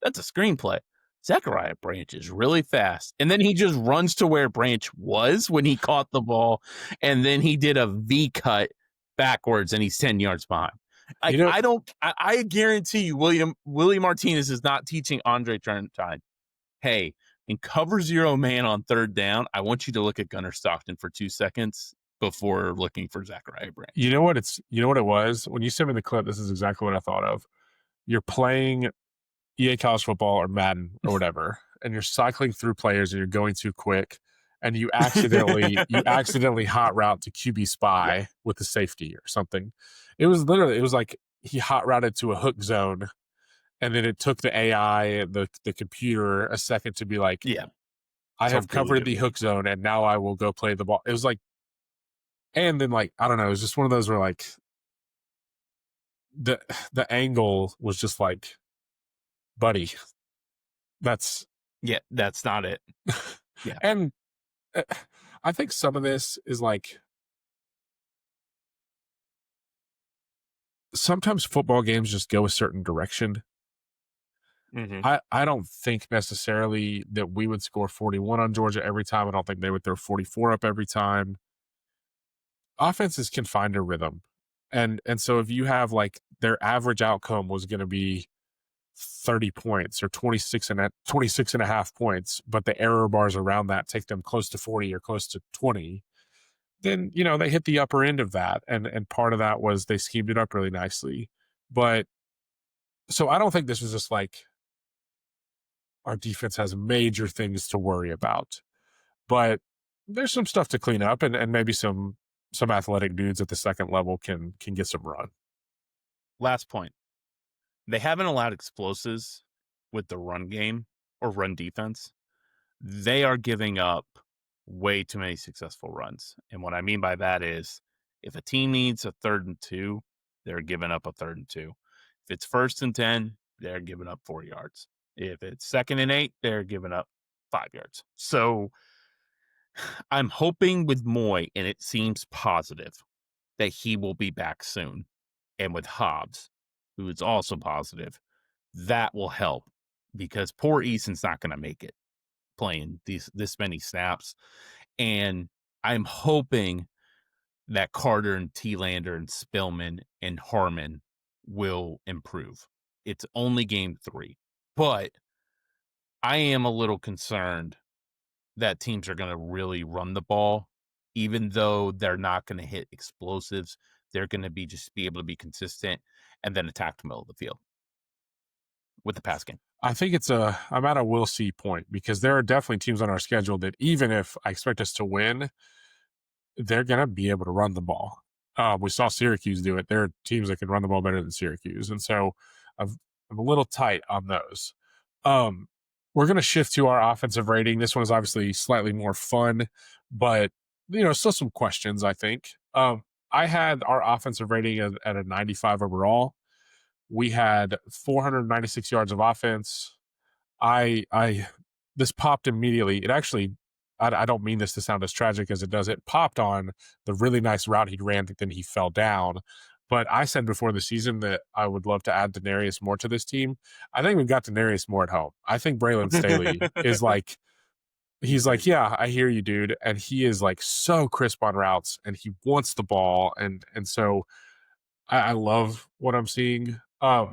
that's a screenplay. Zachariah Branch is really fast, and then he just runs to where Branch was when he caught the ball, and then he did a V cut backwards, and he's 10 yards behind. I guarantee you, Willie Martinez is not teaching Andre Turrentine, hey, in cover zero man on third down, I want you to look at Gunnar Stockton for 2 seconds before looking for Zachariah Branch. You know what it was? When you sent me the clip, this is exactly what I thought of. You're playing EA College Football or Madden or whatever, and you're cycling through players and you're going too quick, and you accidentally hot route to QB spy with the safety or something. It was like he hot routed to a hook zone, and then it took the AI, the computer, a second to be like, I have covered the hook zone, and now I will go play the ball. It was like, and then like, I don't know, it was just one of those where like the angle was just like, buddy, that's not it. Yeah. And I think some of this is like, sometimes football games just go a certain direction. I don't think necessarily that we would score 41 on Georgia every time. I don't think they would throw 44 up every time. Offenses can find a rhythm. And so if you have like their average outcome was going to be 30 points or 26 and a half points, but the error bars around that take them close to 40 or close to 20, then, they hit the upper end of that. And part of that was they schemed it up really nicely. But so I don't think this was just like our defense has major things to worry about. But there's some stuff to clean up, and maybe some athletic dudes at the second level can get some run. Last point. They haven't allowed explosives with the run game or run defense. They are giving up way too many successful runs. And what I mean by that is if a team needs a 3rd and 2, they're giving up a 3rd and 2. If it's 1st and 10, they're giving up 4 yards. If it's 2nd and 8, they're giving up 5 yards. So I'm hoping with Moy, and it seems positive, that he will be back soon. And with Hobbs, who is also positive, that will help because poor Eason's not going to make it playing this many snaps. And I'm hoping that Carter and T-Lander and Spillman and Harmon will improve. It's only game 3, but I am a little concerned that teams are going to really run the ball, even though they're not going to hit explosives. They're going to be able to be consistent and then attack the middle of the field with the pass game. I think I'm at a we'll see point because there are definitely teams on our schedule that even if I expect us to win, they're going to be able to run the ball. We saw Syracuse do it. There are teams that can run the ball better than Syracuse. And so I'm a little tight on those. We're going to shift to our offensive rating. This one is obviously slightly more fun, but, still some questions, I think. I had our offensive rating at a 95 overall. We had 496 yards of offense. This popped immediately. It actually, I don't mean this to sound as tragic as it does. It popped on the really nice route he ran, then he fell down. But I said before the season that I would love to add Denarius Moore to this team. I think we've got Denarius Moore at home. I think Braylon Staley is like, he's like, yeah, I hear you, dude. And he is like so crisp on routes and he wants the ball. And so I love what I'm seeing. I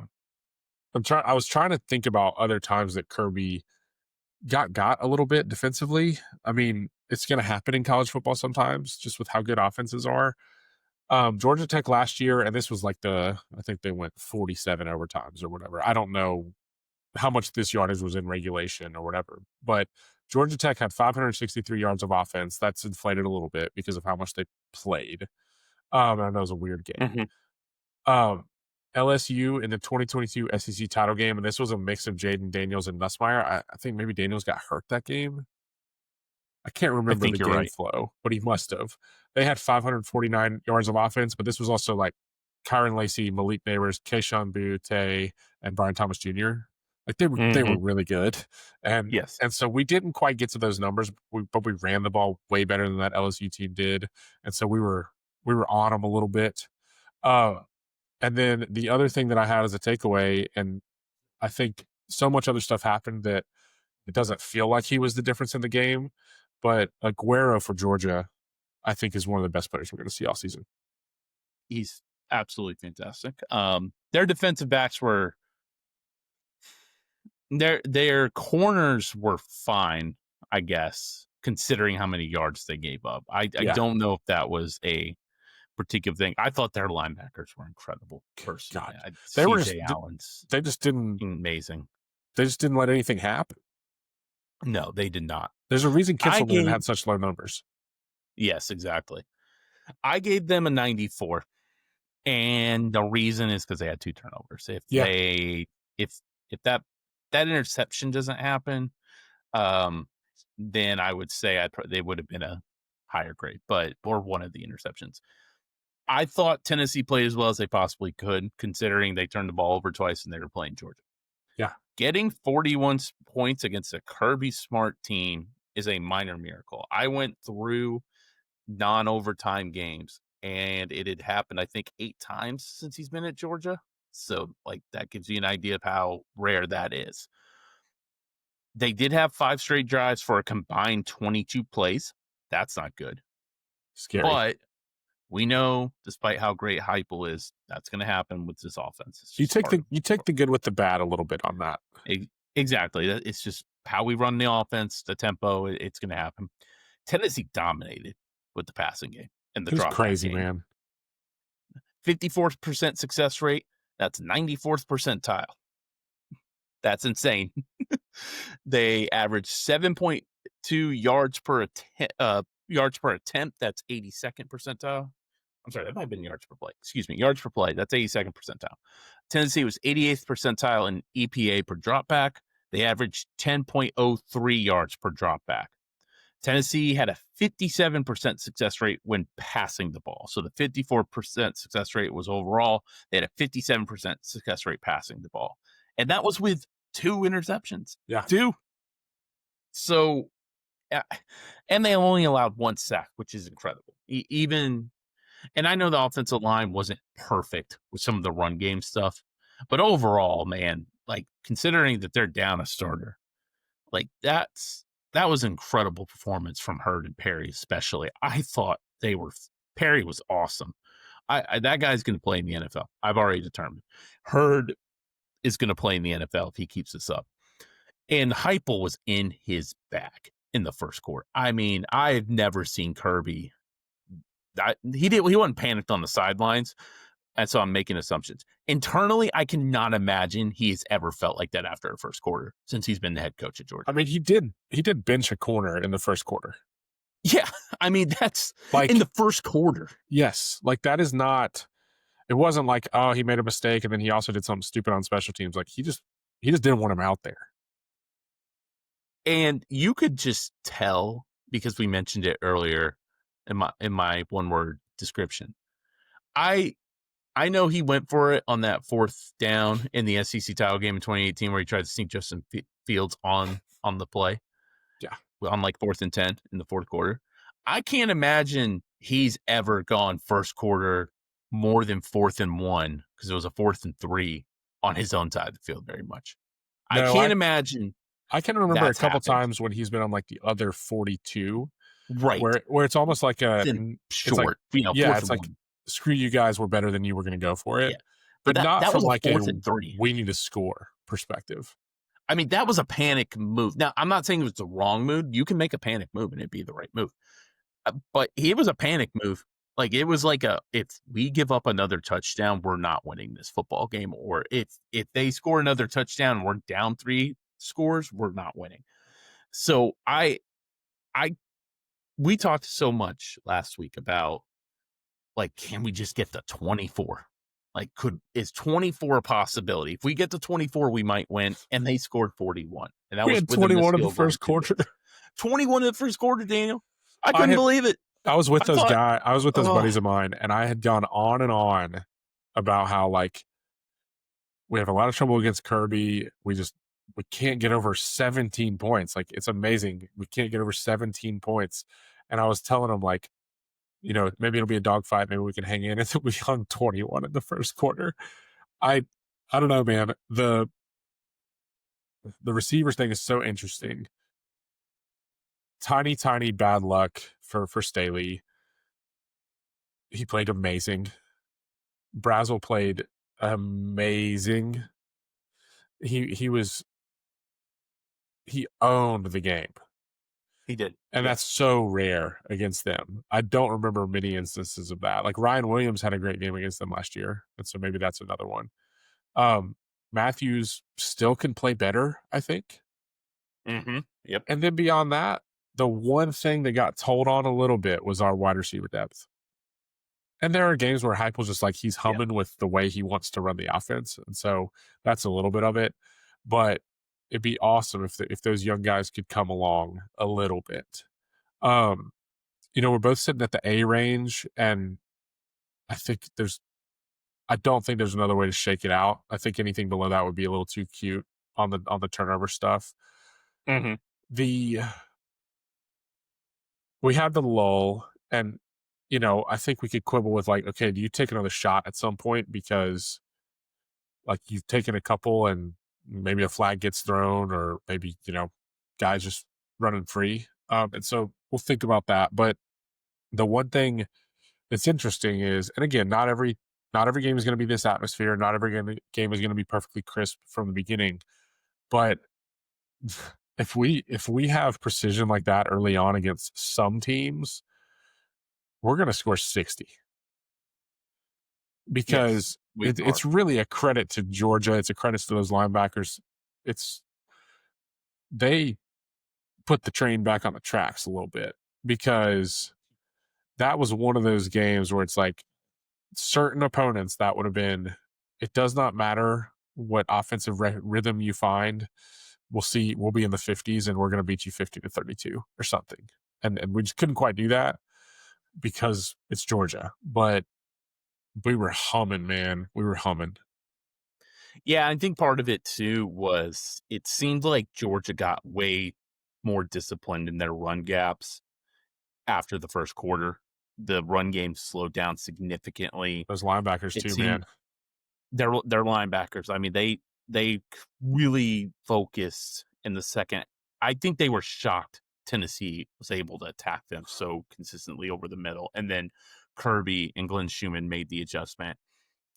was trying to think about other times that Kirby got a little bit defensively. I mean, it's going to happen in college football sometimes, just with how good offenses are. Georgia Tech last year, and this was like I think they went 47 overtimes or whatever. I don't know how much this yardage was in regulation or whatever, but Georgia Tech had 563 yards of offense. That's inflated a little bit because of how much they played. I know it was a weird game. Mm-hmm. LSU in the 2022 SEC title game, and this was a mix of Jaden Daniels and Nussmeier. I think maybe Daniels got hurt that game. I can't remember the game flow, but he must have. They had 549 yards of offense, but this was also like Kyron Lacey, Malik Neighbors, Keishon Butte, and Brian Thomas Jr. Like they were really good. And yes. And so we didn't quite get to those numbers, but we ran the ball way better than that LSU team did. And so we were on them a little bit. And then the other thing that I had as a takeaway, and I think so much other stuff happened that it doesn't feel like he was the difference in the game, but Aguero for Georgia, I think, is one of the best players we're going to see all season. He's absolutely fantastic. Their defensive backs were their corners were fine, I guess, considering how many yards they gave up. I don't know if that was a particular thing. I thought their linebackers were incredible. Personally, they just didn't amazing. They just didn't let anything happen. No, they did not. There's a reason Kitzelman had such low numbers. Yes, exactly. I gave them a 94, and the reason is because they had 2 turnovers. If that interception doesn't happen, then I would say they would have been a higher grade, or one of the interceptions. I thought Tennessee played as well as they possibly could, considering they turned the ball over twice and they were playing Georgia. Yeah. Getting 41 points against a Kirby Smart team is a minor miracle. I went through non-overtime games, and it had happened, I think, 8 times since he's been at Georgia. So, that gives you an idea of how rare that is. They did have 5 straight drives for a combined 22 plays. That's not good. Scary. But we know, despite how great Heupel is, that's going to happen with this offense. You take the good with the bad a little bit on that. Exactly. It's just how we run the offense, the tempo. It's going to happen. Tennessee dominated with the passing game. in the It's drop crazy, game. man. 54% success rate. That's 94th percentile. That's insane. They average 7.2 yards per attempt. That's 82nd percentile. I'm sorry, that might have been yards per play. Excuse me, yards per play. That's 82nd percentile. Tennessee was 88th percentile in EPA per dropback. They averaged 10.03 yards per dropback. Tennessee had a 57% success rate when passing the ball. So the 54% success rate was overall. They had a 57% success rate passing the ball. And that was with 2 interceptions. Yeah. 2. So, and they only allowed 1 sack, which is incredible. Even, and I know the offensive line wasn't perfect with some of the run game stuff, but overall, man, like considering that they're down a starter, like that was an incredible performance from Hurd and Perry, especially. I thought Perry was awesome. That guy's going to play in the NFL. I've already determined. Hurd is going to play in the NFL if he keeps this up. And Heupel was in his bag in the first quarter. I mean, I've never seen Kirby. He wasn't panicked on the sidelines. And so I'm making assumptions. Internally, I cannot imagine he's ever felt like that after a first quarter since he's been the head coach at Georgia. I mean, he did bench a corner in the first quarter. Yeah. I mean, that's like in the first quarter. Yes. Like that is not, it wasn't like, oh, he made a mistake and then he also did something stupid on special teams. Like he just didn't want him out there. And you could just tell, because we mentioned it earlier in my one word description. I know he went for it on that 4th down in the SEC title game in 2018 where he tried to sneak Justin Fields on the play. Yeah. On like 4th and 10 in the fourth quarter. I can't imagine he's ever gone first quarter more than 4th and 1 because it was a 4th and 3 on his own side of the field very much. No, I can't imagine. I can remember a couple times when he's been on like the other 42. Right. Where it's almost like a short, it's like, yeah, it's like, screw you guys, we're better than you, we're going to go for it. Yeah. But not that from like a 4th and 3. We need to score perspective. I mean, that was a panic move. Now, I'm not saying it was the wrong move. You can make a panic move and it'd be the right move. But it was a panic move. Like it was like if we give up another touchdown, we're not winning this football game. Or if they score another touchdown and we're down 3 scores, we're not winning. So we talked so much last week about like, can we just get to 24? Like, is 24 a possibility? If we get to 24, we might win. And they scored 41. And that we had 21 in the first quarter. 21 in the first quarter, Daniel. I couldn't believe it. I was with those buddies of mine, and I had gone on and on about how like we have a lot of trouble against Kirby. We can't get over 17 points. Like it's amazing. We can't get over 17 points. And I was telling them like, you know, maybe it'll be a dogfight. Maybe we can hang in. And we hung 21 in the first quarter. I don't know, man. The receivers thing is so interesting. Tiny bad luck for Staley. He played amazing. Brazel played amazing. He owned the game. He did. And that's so rare against them. I don't remember many instances of that. Like Ryan Williams had a great game against them last year. And so maybe that's another one. Matthews still can play better, I think. Mm-hmm. Yep. And then beyond that, the one thing that got told on a little bit was our wide receiver depth. And there are games where Heupel's just like he's humming with the way he wants to run the offense. And so that's a little bit of it. But it'd be awesome if those young guys could come along a little bit. You know, we're both sitting at the A range, and I don't think there's another way to shake it out. I think anything below that would be a little too cute on the turnover stuff. Mm-hmm. We had the lull, and you know, I think we could quibble with like, okay, do you take another shot at some point because like you've taken a couple and maybe a flag gets thrown, or maybe, you know, guys just running free. And so we'll think about that. But the one thing that's interesting is, and again, not every game is going to be this atmosphere. Not every game is going to be perfectly crisp from the beginning. But if we have precision like that early on against some teams, we're going to score 60 Yes, because we are. it's really a credit to Georgia. It's a credit to those linebackers. They put the train back on the tracks a little bit because that was one of those games where it's like certain opponents that would have been, it does not matter what offensive rhythm you find. We'll be in the 50s and we're going to beat you 50-32 or something. And we just couldn't quite do that because it's Georgia. But we were humming, man. We were humming. Yeah, I think part of it too was it seemed like Georgia got way more disciplined in their run gaps after the first quarter. The run game slowed down significantly. Those linebackers It too, seemed man. their linebackers. I mean, they really focused in the second. I think they were shocked Tennessee was able to attack them so consistently over the middle, and then Kirby and Glenn Schumann made the adjustment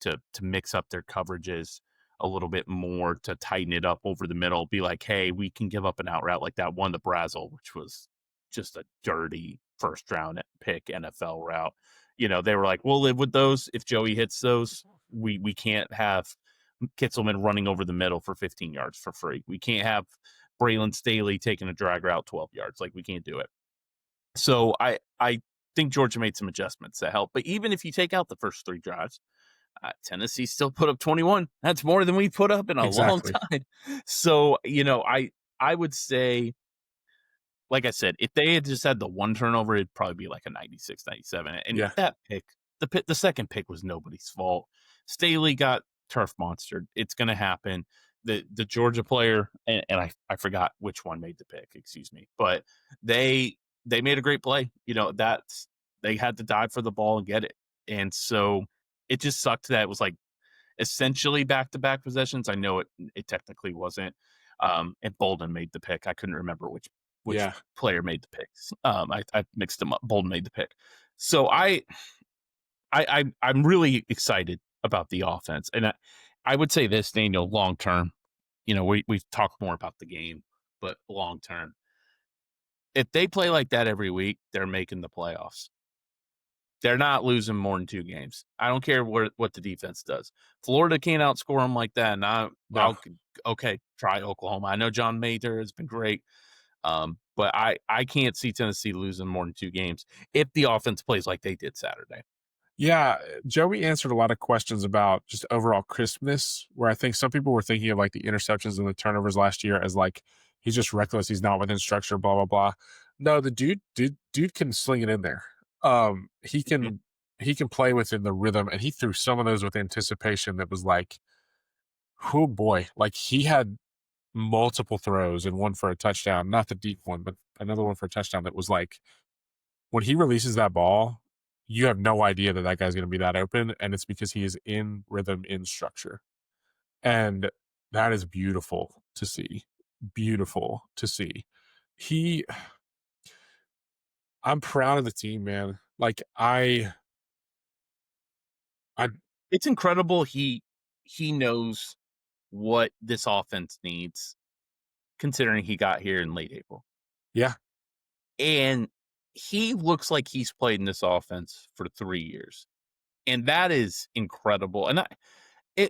to mix up their coverages a little bit more, to tighten it up over the middle, be like, hey, we can give up an out route like that one to Brazel, which was just a dirty first round pick NFL route. You know, they were like, we'll live with those. If Joey hits those, we can't have Kitzelman running over the middle for 15 yards for free. We can't have Braylon Staley taking a drag route 12 yards. Like, we can't do it. So I think Georgia made some adjustments that help. But even if you take out the first three drives, Tennessee still put up 21. That's more than we put up in a long Exactly. time. So, you know, I would say, like I said, if they had just had the one turnover, it'd probably be like a 96, 97. And Yeah. that pick, the second pick was nobody's fault. Staley got turf monstered. It's going to happen. The Georgia player, and I forgot which one made the pick, excuse me, but they made a great play. You know, they had to dive for the ball and get it. And so it just sucked that it was like essentially back-to-back possessions. I know it technically wasn't. And Bolden made the pick. I couldn't remember which Yeah. player made the picks. I mixed them up. Bolden made the pick. So I'm really excited about the offense. And I would say this, Daniel, long term, you know, we've talked more about the game, but long term, if they play like that every week, they're making the playoffs. They're not losing more than 2 games. I don't care what the defense does. Florida can't outscore them like that. And No. okay, try Oklahoma. I know John Mater has been great. But I can't see Tennessee losing more than 2 games if the offense plays like they did Saturday. Yeah, Joey answered a lot of questions about just overall crispness, where I think some people were thinking of like the interceptions and the turnovers last year as like he's just reckless, he's not within structure, blah blah blah. No, the dude can sling it in there. He Mhm. can play within the rhythm, and he threw some of those with anticipation that was like, oh boy, like he had multiple throws and one for a touchdown, not the deep one, but another one for a touchdown that was like, when he releases that ball, you have no idea that that guy's going to be that open, and it's because he is in rhythm, in structure, and that is beautiful to see. Beautiful to see. He, I'm proud of the team, man. Like I, It's incredible he knows what this offense needs, considering he got here in late April. yeah, And he looks like he's played in this offense for 3 years. And that is incredible. And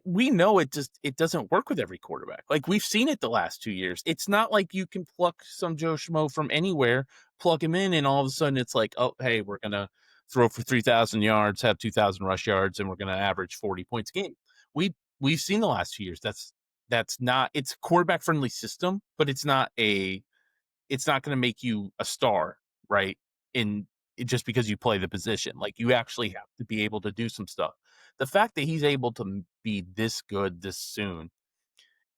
we know it doesn't work with every quarterback. Like, we've seen it the last 2 years. It's not like you can pluck some Joe Schmo from anywhere, plug him in, and all of a sudden it's like, oh, hey, we're gonna throw for 3,000 yards, have 2,000 rush yards, and we're gonna average 40 points a game. We've seen the last 2 years. That's not. It's a quarterback friendly system, but it's not gonna make you a star, right? In Just because you play the position, like, you actually have to be able to do some stuff. The fact that he's able to be this good this soon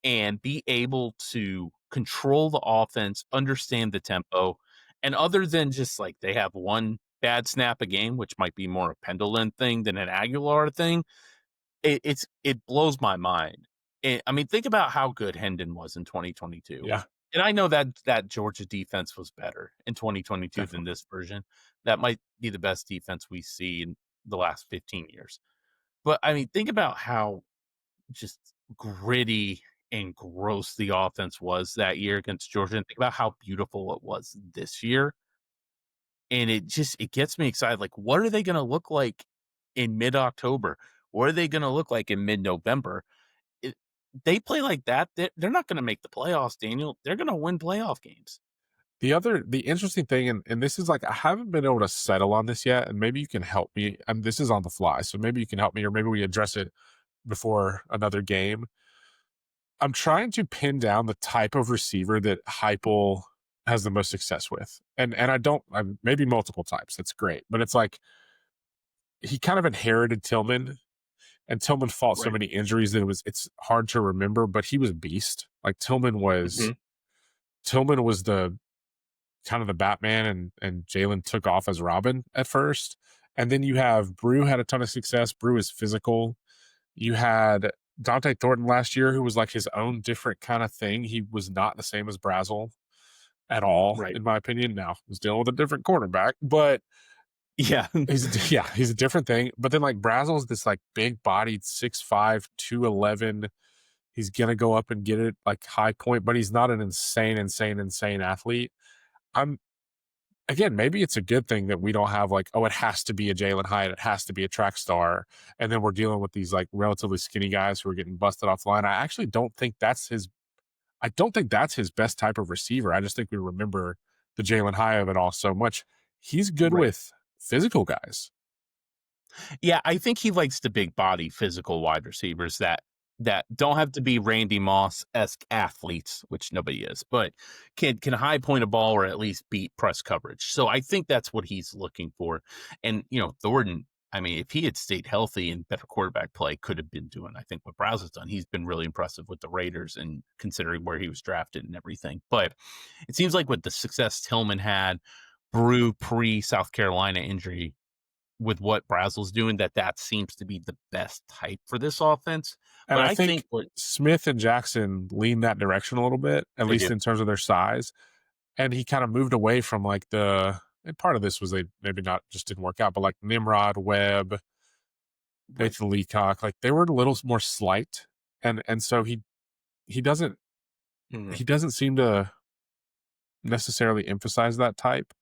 and be able to control the offense, understand the tempo, and other than just like they have one bad snap a game, which might be more a Pendleton thing than an Aguilar thing, it blows my mind. I mean, think about how good Hendon was in 2022. yeah, And I know that Georgia defense was better in 2022 than definitely. this version. That might be the best defense we see in the last 15 years. But I mean, think about how just gritty and gross the offense was that year against Georgia, and think about how beautiful it was this year. and it gets me excited. Like, what are they going to look like in mid-October? What are they going to look like in mid-November? It, they play like that, they're not going to make the playoffs, Daniel. They're going to win playoff games. The interesting thing, and this is like, I haven't been able to settle on this yet, and maybe you can help me. And this is on the fly, so maybe you can help me, or maybe we address it before another game. I'm trying to pin down the type of receiver that Heupel has the most success with. And I'm maybe multiple types. That's great. But it's like he kind of inherited Tillman, and Tillman fought so Right. many injuries that it's hard to remember, but he was a beast. Like Tillman was the kind of the Batman, and Jalen took off as Robin at first. And then you have Brew had a ton of success. Brew is physical. You had Dante Thornton last year, who was like his own different kind of thing. He was not the same as Brazel at all, Right. in my opinion. Now he's dealing with a different quarterback, but Yeah. he's a different thing. But then like Brazel's this like big bodied 6'5", 211. He's gonna go up and get it like high point, but he's not an insane athlete. Again, maybe it's a good thing that we don't have like, oh, it has to be a Jalen Hyatt, it has to be a track star, and then we're dealing with these like relatively skinny guys who are getting busted off the line. I actually don't think that's his. I don't think that's his best type of receiver. I just think we remember the Jalen Hyatt of it all so much. He's good Right. with physical guys. Yeah, I think he likes the big body physical wide receivers that don't have to be Randy Moss-esque athletes, which nobody is, but can high point a ball or at least beat press coverage. So I think that's what he's looking for. And Thornton, I mean, if he had stayed healthy and better quarterback play, could have been doing, I think, what Brazel's done. He's been really impressive with the Raiders and considering where he was drafted and everything. But it seems like with the success Tillman had, Brew pre-South Carolina injury, with what Brazel's doing, that seems to be the best type for this offense. And But I I think think what Smith and Jackson lean that direction a little bit, at they least do. in terms of their size. And he kind of moved away from like and part of this was they maybe not just didn't work out, but like Nimrod, Webb, Nathan Leacock, like they were a little more slight. And so he doesn't Mhm. he doesn't seem to necessarily emphasize that type.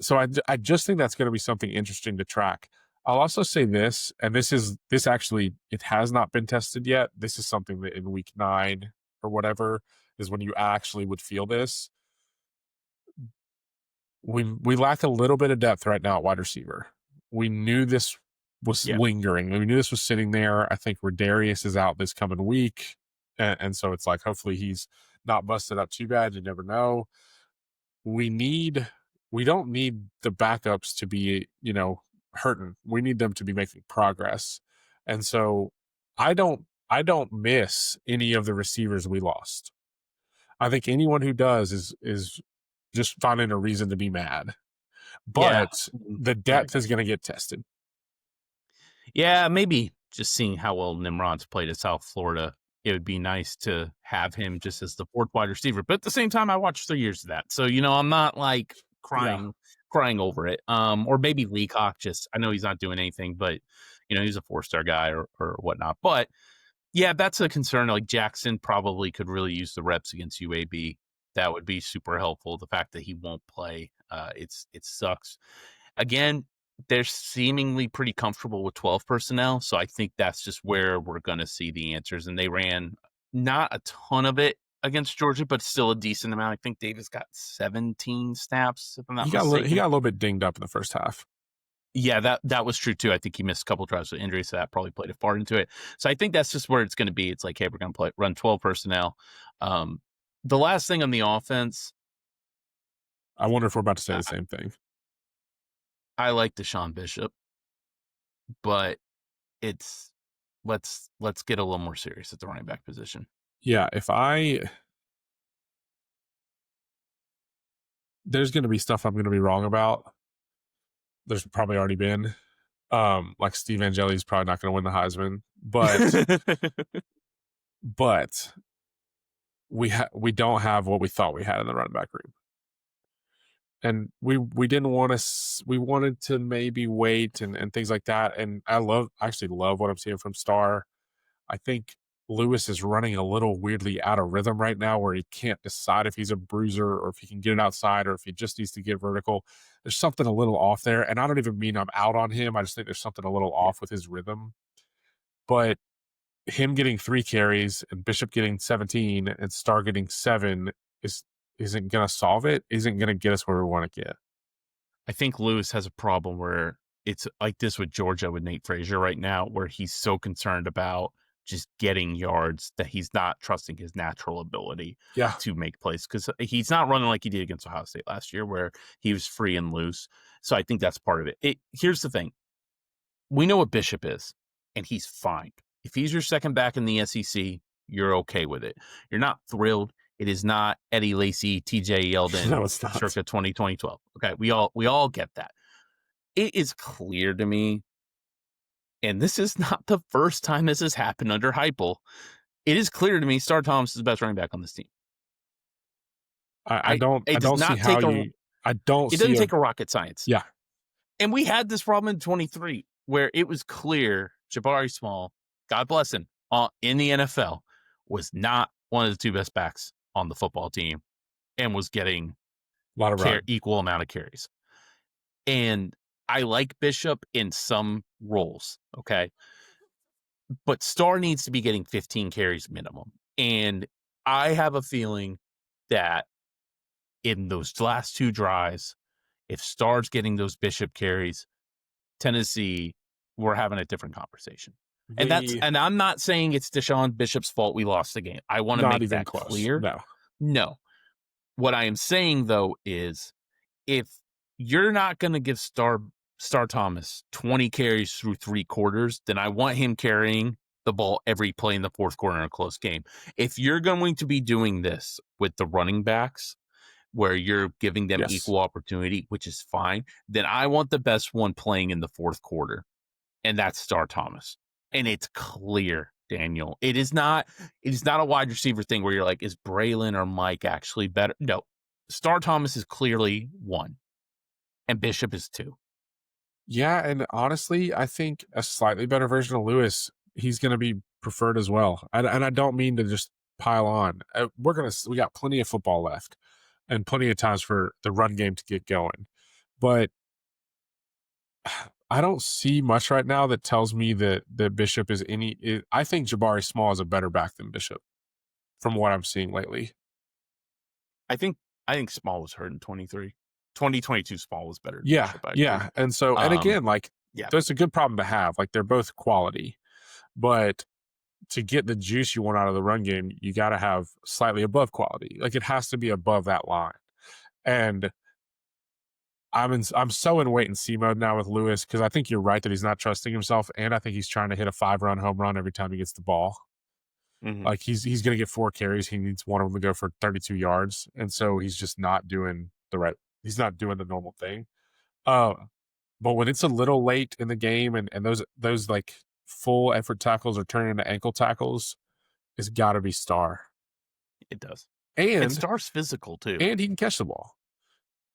So I just think that's going to be something interesting to track. I'll also say this, and this actually, it has not been tested yet. This is something that in week 9 or whatever is when you actually would feel this. We lack a little bit of depth right now at wide receiver. We knew this was Yeah. lingering. We knew this was sitting there. I think Rodarius is out this coming week. And so it's like, hopefully he's not busted up too bad. You never know. We don't need the backups to be, hurting. We need them to be making progress. And so I don't miss any of the receivers we lost. I think anyone who does is just finding a reason to be mad. Yeah. But Mhm. the depth is going to get tested. Yeah, maybe just seeing how well Nimrod's played at South Florida, it would be nice to have him just as the fourth wide receiver. But at the same time, I watched 3 years of that. So, I'm not like Yeah. crying over it. Or maybe Leacock I know he's not doing anything, but he's a 4-star guy or whatnot. But yeah, that's a concern. Like Jackson probably could really use the reps against UAB. That would be super helpful. The fact that he won't play, it sucks. Again, they're seemingly pretty comfortable with 12 personnel, so I think that's just where we're going to see the answers. And they ran not a ton of it against Georgia, but still a decent amount. I think Davis got 17 snaps, if I'm not He got mistaken. a little bit dinged up in the first half. Yeah, that was true too. I think he missed a couple drives with injury, so that probably played a part into it. So I think that's just where it's going to be. It's like, hey, we're going to run 12 personnel. The last thing on the offense, I wonder if we're about to say the same thing. I like Deshaun Bishop, but let's get a little more serious at the running back position. Yeah, there's going to be stuff I'm going to be wrong about. There's probably already been. Like Steve Angeli's probably not going to win the Heisman, but we don't have what we thought we had in the running back room. And we didn't want to. We wanted to maybe wait and things like that. And I actually love what I'm seeing from Starr. I think Lewis is running a little weirdly out of rhythm right now where he can't decide if he's a bruiser or if he can get it outside or if he just needs to get vertical. There's something a little off there. And I don't even mean I'm out on him. I just think there's something a little Yeah. off with his rhythm. But him getting 3 carries and Bishop getting 17 and Star getting 7 isn't going to solve it, isn't going to get us where we want to get. I think Lewis has a problem where it's like this with Georgia with Nate Frazier right now, where he's so concerned about just getting yards that he's not trusting his natural ability Yeah. to make plays, because he's not running like he did against Ohio State last year where he was free and loose. So I think that's part of it. Here's the thing. We know what Bishop is, and he's fine. If he's your second back in the SEC, you're okay with it. You're not thrilled. It is not Eddie Lacy, TJ Yeldon, No, it's not. circa 2012. Okay, we all get that. It is clear to me, and this is not the first time this has happened under Heupel. It is clear to me Star Thomas is the best running back on this team. I don't It see does not how take you. I don't. It see doesn't take a rocket science. Yeah. And we had this problem in 23 where it was clear Jabari Small, God bless him, in the NFL, was not one of the 2 best backs on the football team and was getting A lot of equal amount of carries. And I like Bishop in some roles, okay? But Star needs to be getting 15 carries minimum. And I have a feeling that in those last 2 drives, if Star's getting those Bishop carries, Tennessee, we're having a different conversation. And I'm not saying it's Deshaun Bishop's fault we lost the game. I want to make that close. clear. No. What I am saying, though, is if you're not going to give Star Thomas 20 carries through 3 quarters, then I want him carrying the ball every play in the 4th quarter in a close game. If you're going to be doing this with the running backs, where you're giving them equal opportunity, which is fine, then I want the best one playing in the 4th quarter, and that's Star Thomas. And it's clear, Daniel. It is not a wide receiver thing where you're like, is Braylon or Mike actually better? No. Star Thomas is clearly 1, and Bishop is 2. Yeah, and honestly, I think a slightly better version of Lewis, he's going to be preferred as well. And I don't mean to just pile on. We got plenty of football left and plenty of times for the run game to get going. But I don't see much right now that tells me that Bishop is I think Jabari Small is a better back than Bishop from what I'm seeing lately. I think Small was hurt in 23. 2022 Small was better than Bishop. Yeah. And so, and again, that's a good problem to have. Like, they're both quality. But to get the juice you want out of the run game, you got to have slightly above quality. Like, it has to be above that line. And I'm so in wait and see mode now with Lewis, because I think you're right that he's not trusting himself, and I think he's trying to hit a 5-run home run every time he gets the ball. Mm-hmm. Like, he's going to get 4 carries. He needs one of them to go for 32 yards. And so he's just not doing he's not doing the normal thing. But when it's a little late in the game and those like full effort tackles are turning into ankle tackles, it's got to be Star. It does. And Star's physical too. And he can catch the ball.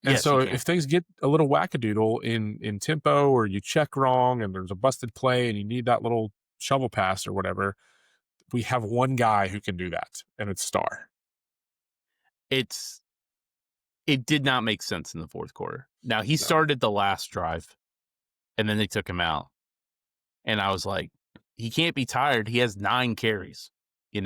And so if things get a little wackadoodle in tempo, or you check wrong and there's a busted play and you need that little shovel pass or whatever, we have one guy who can do that, and it's Star. It did not make sense in the 4th quarter. Now, he started the last drive, and then they took him out. And I was like, he can't be tired. He has 9 carries, and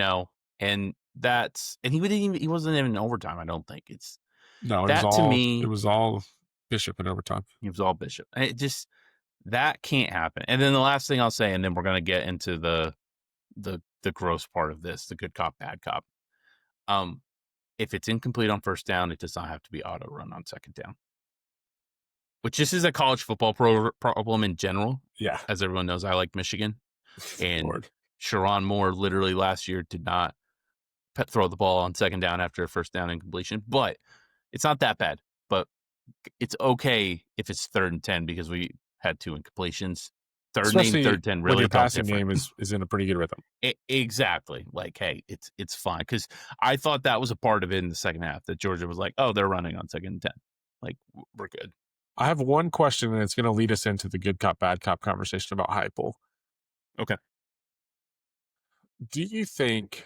he wasn't even in overtime, I don't think. It was all Bishop in overtime. It was all Bishop. That can't happen. And then the last thing I'll say, and then we're going to get into the gross part of this, the good cop, bad cop. If it's incomplete on 1st down, it does not have to be auto run on 2nd down. Which this is a college football problem in general. Yeah. As everyone knows, I like Michigan. And Sharon Moore literally last year did not throw the ball on 2nd down after a 1st down incompletion. But it's not that bad. But it's okay if it's 3rd and 10 because we had 2 incompletions. Especially 3rd and 10 really when your passing game is in a pretty good rhythm. Exactly. Like, hey, it's fine. Because I thought that was a part of it in the second half, that Georgia was like, oh, they're running on 2nd and 10. Like, we're good. I have one question, and it's going to lead us into the good cop, bad cop conversation about Heupel. Okay. Do you think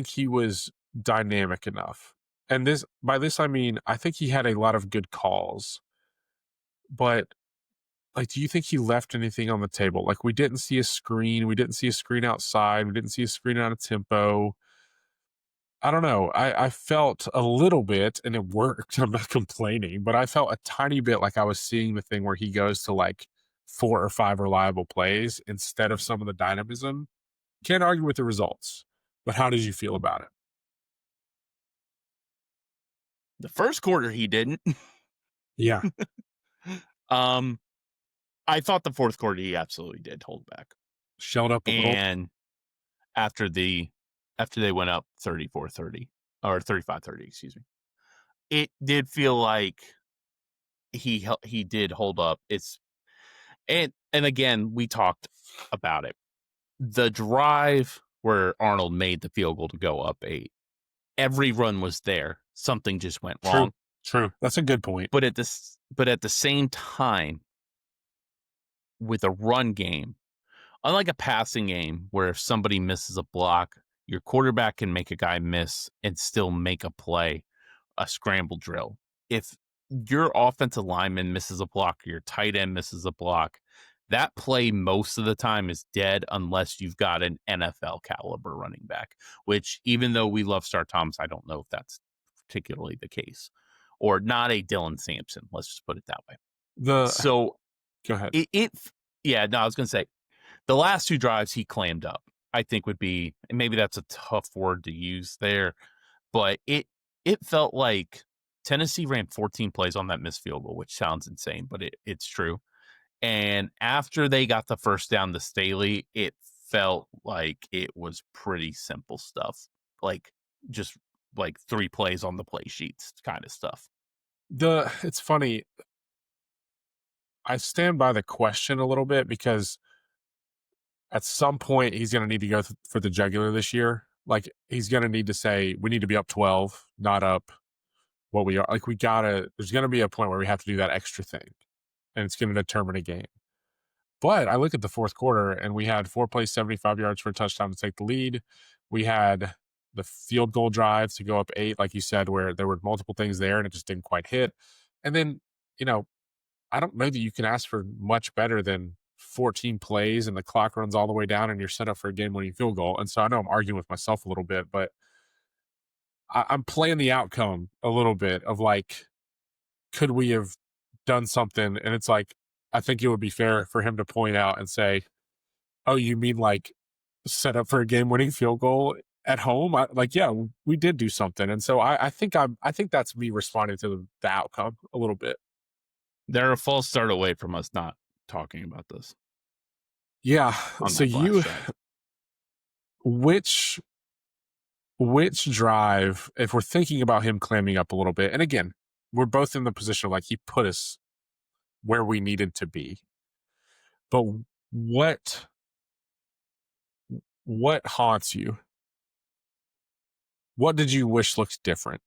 he was dynamic enough? And by this I mean I think he had a lot of good calls, but like, do you think he left anything on the table? Like, we didn't see a screen, we didn't see a screen outside, we didn't see a screen out of tempo. I don't know. I felt a little bit, and it worked. I'm not complaining, but I felt a tiny bit like I was seeing the thing where he goes to like 4 or 5 reliable plays instead of some of the dynamism. Can't argue with the results, but how did you feel about it? The first quarter he didn't. Yeah, I thought the fourth quarter he absolutely did hold back. shelled up a little. And after they went up 34-30 or 35-30, excuse me, it did feel like he did hold up. And again, we talked about it. The drive where Arnold made the field goal to go up 8, every run was there. Something just went wrong. True. That's a good point. But at the same time, with a run game, unlike a passing game where if somebody misses a block, your quarterback can make a guy miss and still make a play, a scramble drill. If your offensive lineman misses a block or your tight end misses a block, that play most of the time is dead unless you've got an NFL caliber running back, which even though we love Star Thomas, I don't know if that's particularly the case. Or not a Dylan Sampson, let's just put it that way. So go ahead. I was going to say, the last 2 drives he clammed up, I think would be, and maybe that's a tough word to use there, but it felt like Tennessee ran 14 plays on that missed field goal, which sounds insane, but it's true. And after they got the first down to Staley, it felt like it was pretty simple stuff, like just like 3 plays on the play sheets kind of stuff. It's funny. I stand by the question a little bit because at some point he's going to need to go for the jugular this year. Like, he's going to need to say, we need to be up 12, not up what we are. Like, there's going to be a point where we have to do that extra thing, and it's going to determine a game. But I look at the fourth quarter, and we had 4 plays, 75 yards for a touchdown to take the lead. We had the field goal drive to go up 8, like you said, where there were multiple things there, and it just didn't quite hit. And then, I don't know that you can ask for much better than 14 plays and the clock runs all the way down and you're set up for a game-winning field goal. And so I know I'm arguing with myself a little bit, but I'm playing the outcome a little bit of like, could we have done something? And it's like, I think it would be fair for him to point out and say, oh, you mean like set up for a game-winning field goal at home? Yeah, we did do something. And so I think that's me responding to the outcome a little bit. They're a false start away from us not talking about this. Yeah. So which drive, if we're thinking about him clamming up a little bit, and again, we're both in the position of like he put us where we needed to be. But what haunts you? What did you wish looked different?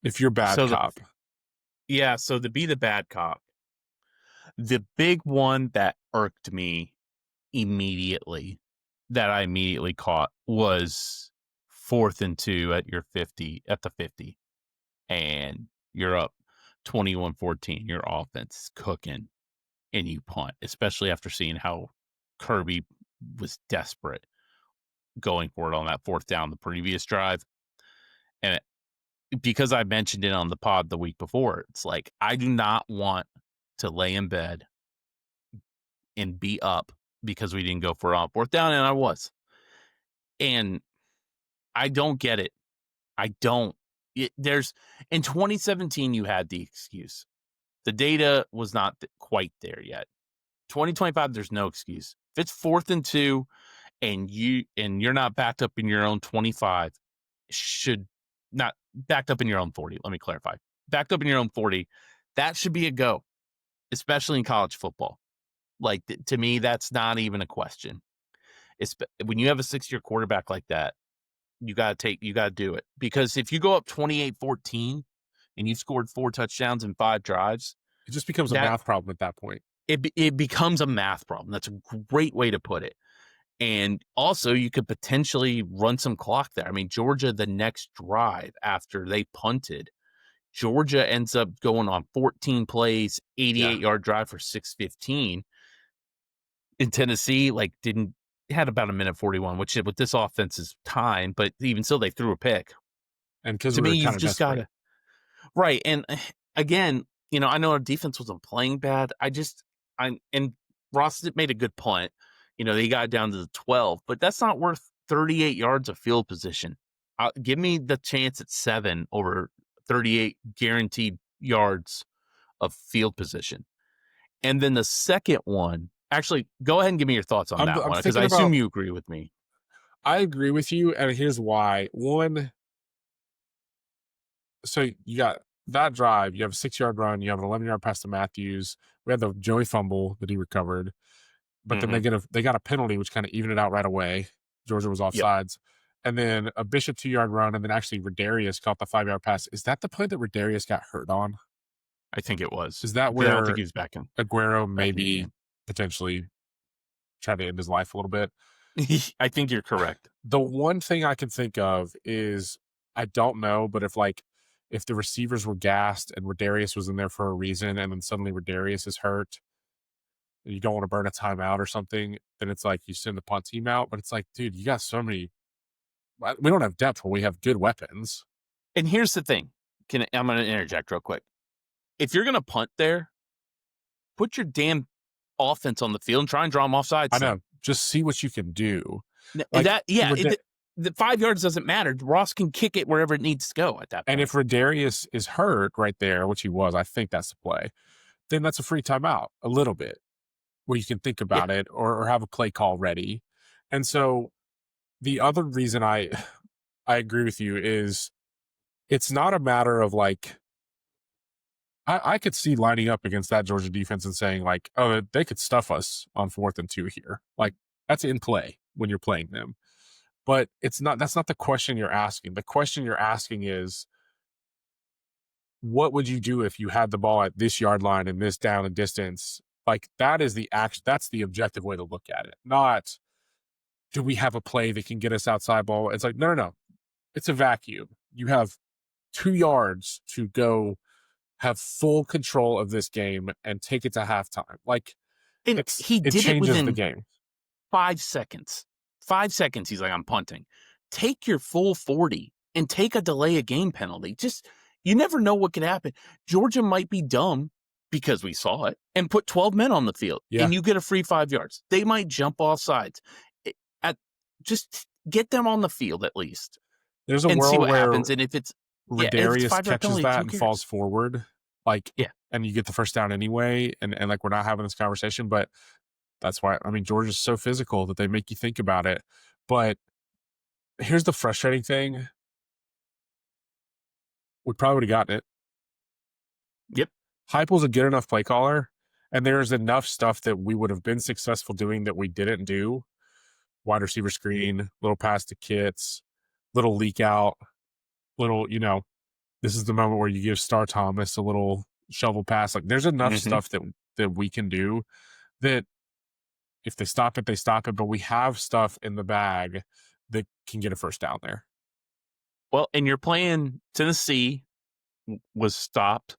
If you're bad cop. So to be the bad cop, the big one that irked me immediately, that I immediately caught, was 4th and 2 at the 50, and you're up 21-14. Your offense is cooking, and you punt, especially after seeing how Kirby was desperate going for it on that 4th down the previous drive. And because I mentioned it on the pod the week before, it's like, I do not want to lay in bed and be up because we didn't go for it on 4th down, and I was. And I don't get it. I don't. In 2017, you had the excuse. The data was not quite there yet. 2025, there's no excuse. If it's 4th and 2 and you're not backed up in your own 25, not backed up in your own 40. Let me clarify. Backed up in your own 40, that should be a go, especially in college football. Like, to me, that's not even a question. When you have a 6-year quarterback like that, you got to do it. Because if you go up 28-14 and you've scored 4 touchdowns in 5 drives, it just becomes a math problem at that point. it becomes a math problem. That's a great way to put it. And also, you could potentially run some clock there. I mean, Georgia, the next drive after they punted, Georgia ends up going on 14 plays, 88-yard drive for 615. In Tennessee, had about a minute 41, which with this offense is time, but even still, they threw a pick. And because To we me, were kind you've of just got desperate. to right. And again, I know our defense wasn't playing bad. And Ross made a good punt. They got down to the 12, but that's not worth 38 yards of field position. Give me the chance at 7 over 38 guaranteed yards of field position. And then the second one, actually, go ahead and give me your thoughts on that I'm one, because thinking I assume about. you agree with me. I agree with you, and here's why. One, so you got that drive. You have a 6-yard run. You have an 11-yard pass to Matthews. We had the Joey fumble that he recovered, but then they got a penalty, which kind of evened it out right away. Georgia was Yep. offsides. And then a Bishop 2-yard run, and then actually Rodarius caught the 5-yard pass. Is that the play that Rodarius got hurt on? I think it was. Is that I don't think where he was back in Aguero back in the maybe game. potentially tried to end his life a little bit? I think you're correct. The one thing I can think of is, I don't know, but if the receivers were gassed and Rodarius was in there for a reason, and then suddenly Rodarius is hurt, and you don't want to burn a timeout or something, then it's like you send the punt team out. But it's like, dude, you got so many. We don't have depth when we have good weapons. And here's the thing. I'm going to interject real quick. If you're going to punt there, put your damn offense on the field and try and draw them offsides. I know. Just see what you can do. The 5 yards doesn't matter. Ross can kick it wherever it needs to go at that point. And if Rodarius is hurt right there, which he was, I think that's the play, then that's a free timeout a little bit where you can think about it or have a play call ready. And so the other reason I agree with you is, it's not a matter of I could see lining up against that Georgia defense and saying oh, they could stuff us on 4th and 2 here. That's in play when you're playing them. But that's not the question you're asking. The question you're asking is, what would you do if you had the ball at this yard line and this down and distance? That is that's the objective way to look at it. Not, do we have a play that can get us outside ball? It's no. It's a vacuum. You have 2 yards to go have full control of this game and take it to halftime. He did it within the game. 5 seconds. 5 seconds, he's like, I'm punting. Take your full 40 and take a delay of game penalty. You never know what can happen. Georgia might be dumb, because we saw it, and put 12 men on the field, and you get a free 5 yards. They might jump off sides. Just get them on the field at least. There's a and world see what where happens. And if it's Rodarius catches penalty, that and falls forward, and you get the first down anyway, and we're not having this conversation, but that's why, Georgia's so physical that they make you think about it. But here's the frustrating thing. We probably would have gotten it. Yep. Heupel's a good enough play caller, and there's enough stuff that we would have been successful doing that we didn't do. Wide receiver screen, little pass to Kits, little leak out, little, this is the moment where you give Star Thomas a little shovel pass. There's enough stuff that we can do that if they stop it, they stop it. But we have stuff in the bag that can get a first down there. Well, and you're playing Tennessee was stopped,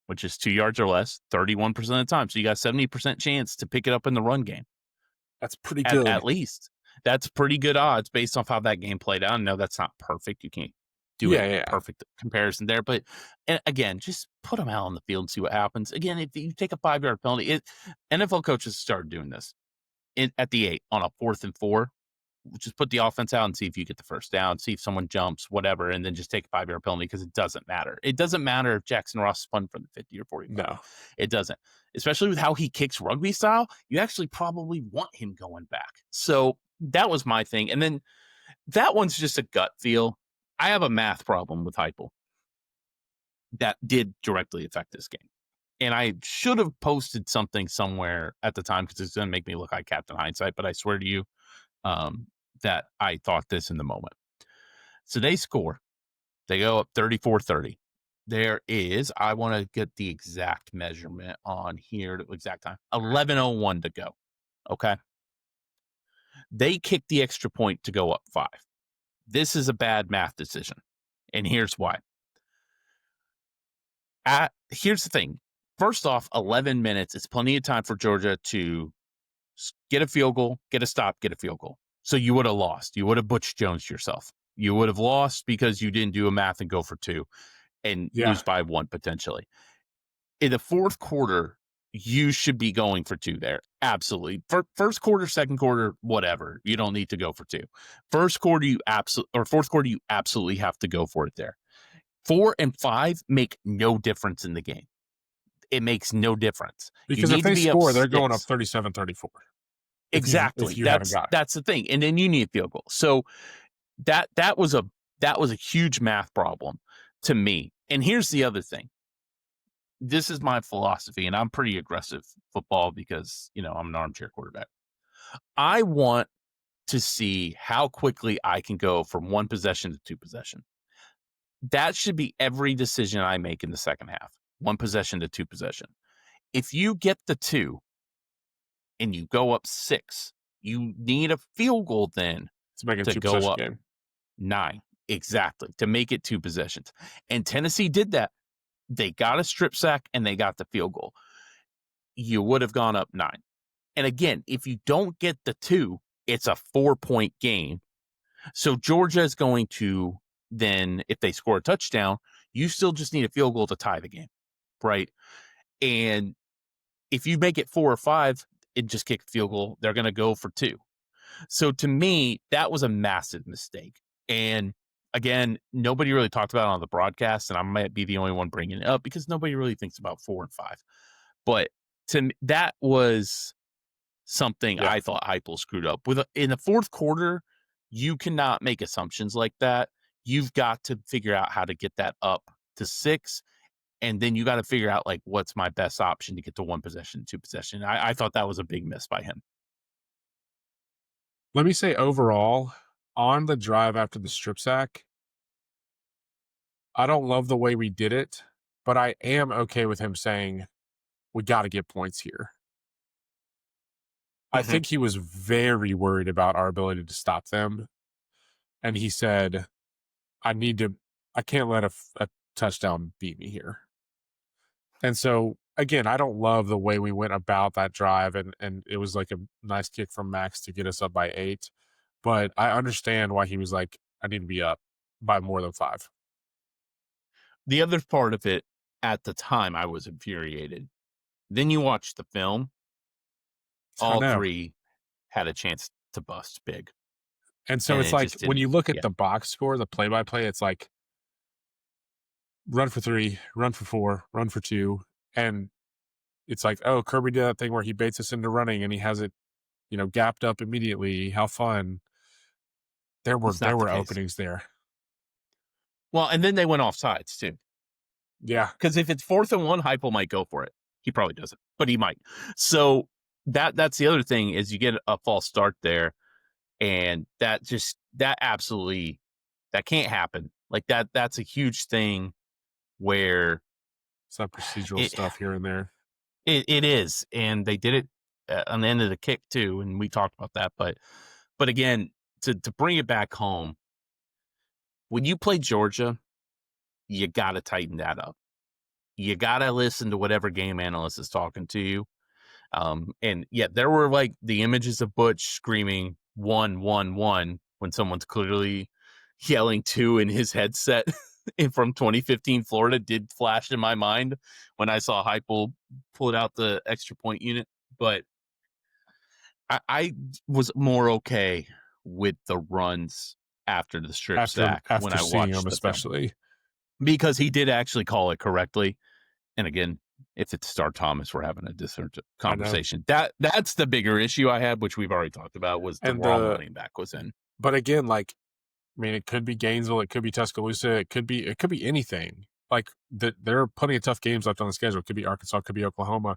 which is 2 yards or less, 31% of the time. So you got 70% chance to pick it up in the run game. That's pretty good. At least. That's pretty good odds based off how that game played out. No, that's not perfect. You can't do a perfect comparison there. But again, just put them out on the field and see what happens. Again, if you take a 5-yard penalty, NFL coaches started doing this at the 8 on a 4th and 4. Just put the offense out and see if you get the first down, see if someone jumps, whatever, and then just take a 5-yard penalty, because it doesn't matter. It doesn't matter if Jackson Ross spun from the 50 or 40. No, it doesn't. Especially with how he kicks rugby style, you actually probably want him going back. So that was my thing. And then that one's just a gut feel. I have a math problem with Heupel that did directly affect this game. And I should have posted something somewhere at the time, because it's going to make me look like Captain Hindsight, but I swear to you, that I thought this in the moment. So they score. They go up 34-30. There is, I want to get the exact measurement on here, the exact time. 11:01 to go. Okay. They kicked the extra point to go up 5. This is a bad math decision. And here's why. Here's the thing. First off, 11 minutes is plenty of time for Georgia to get a field goal, get a stop, get a field goal. So you would have lost. You would have Butch Jones yourself. You would have lost because you didn't do a math and go for 2 and lose by 1 potentially. In the fourth quarter, you should be going for 2 there. Absolutely. First quarter, second quarter, whatever. You don't need to go for 2. Fourth quarter, you absolutely have to go for it there. 4 and 5 make no difference in the game. It makes no difference. Because if they score, they're going up 37-34. Exactly. If you haven't got it. That's the thing. And then you need a field goal. So that was a huge math problem to me. And here's the other thing. This is my philosophy, and I'm pretty aggressive football because, I'm an armchair quarterback. I want to see how quickly I can go from 1 possession to 2 possession. That should be every decision I make in the second half. 1 possession to 2 possession. If you get the 2 and you go up 6, you need a field goal then to make it to 2 go possession up game. 9. Exactly. To make it 2 possessions. And Tennessee did that. They got a strip sack and they got the field goal. You would have gone up 9. And again, if you don't get the 2, it's a 4-point game. So Georgia is going to then, if they score a touchdown, you still just need a field goal to tie the game, right? And if you make it 4 or 5 and just kick a field goal, they're going to go for 2. So to me, that was a massive mistake. And again, nobody really talked about it on the broadcast, and I might be the only one bringing it up because nobody really thinks about 4 and 5. But to me, that was something I thought Heupel screwed up with. In the fourth quarter, you cannot make assumptions like that. You've got to figure out how to get that up to 6, and then you got to figure out what's my best option to get to 1 possession, 2 possession. I thought that was a big miss by him. Let me say overall, on the drive after the strip sack, I don't love the way we did it, but I am okay with him saying, we got to get points here. I think he was very worried about our ability to stop them. And he said, I can't let a touchdown beat me here. And so, again, I don't love the way we went about that drive. And it was like a nice kick from Max to get us up by 8. But I understand why he was like, I need to be up by more than 5. The other part of it, at the time, I was infuriated. Then you watch the film. All 3 had a chance to bust big. And so it's like, when you look at the box score, the play-by-play, it's like run for 3, run for 4, run for 2. And it's like, oh, Kirby did that thing where he baits us into running and he has it, gapped up immediately. How fun. There were openings there. Well, and then they went off sides too. Yeah. Because if it's 4th and 1, Heupel might go for it. He probably doesn't, but he might. So that's the other thing is you get a false start there. And that absolutely, that can't happen. That's a huge thing where some procedural stuff here and there. It is. And they did it on the end of the kick too. And we talked about that, but again, to bring it back home, when you play Georgia, you got to tighten that up. You got to listen to whatever game analyst is talking to you. And yeah, there were the images of Butch screaming 1, 1, 1 when someone's clearly yelling 2 in his headset from 2015 Florida did flash in my mind when I saw Heupel pull out the extra point unit. But I was more okay with the runs after the strip sack when I watched him, especially because he did actually call it correctly. And again, if it's Star Thomas, we're having a different conversation. That's the bigger issue I had, which we've already talked about, was the wrong running back was in. But again, it could be Gainesville, it could be Tuscaloosa, it could be anything. There are plenty of tough games left on the schedule. It could be Arkansas, it could be Oklahoma.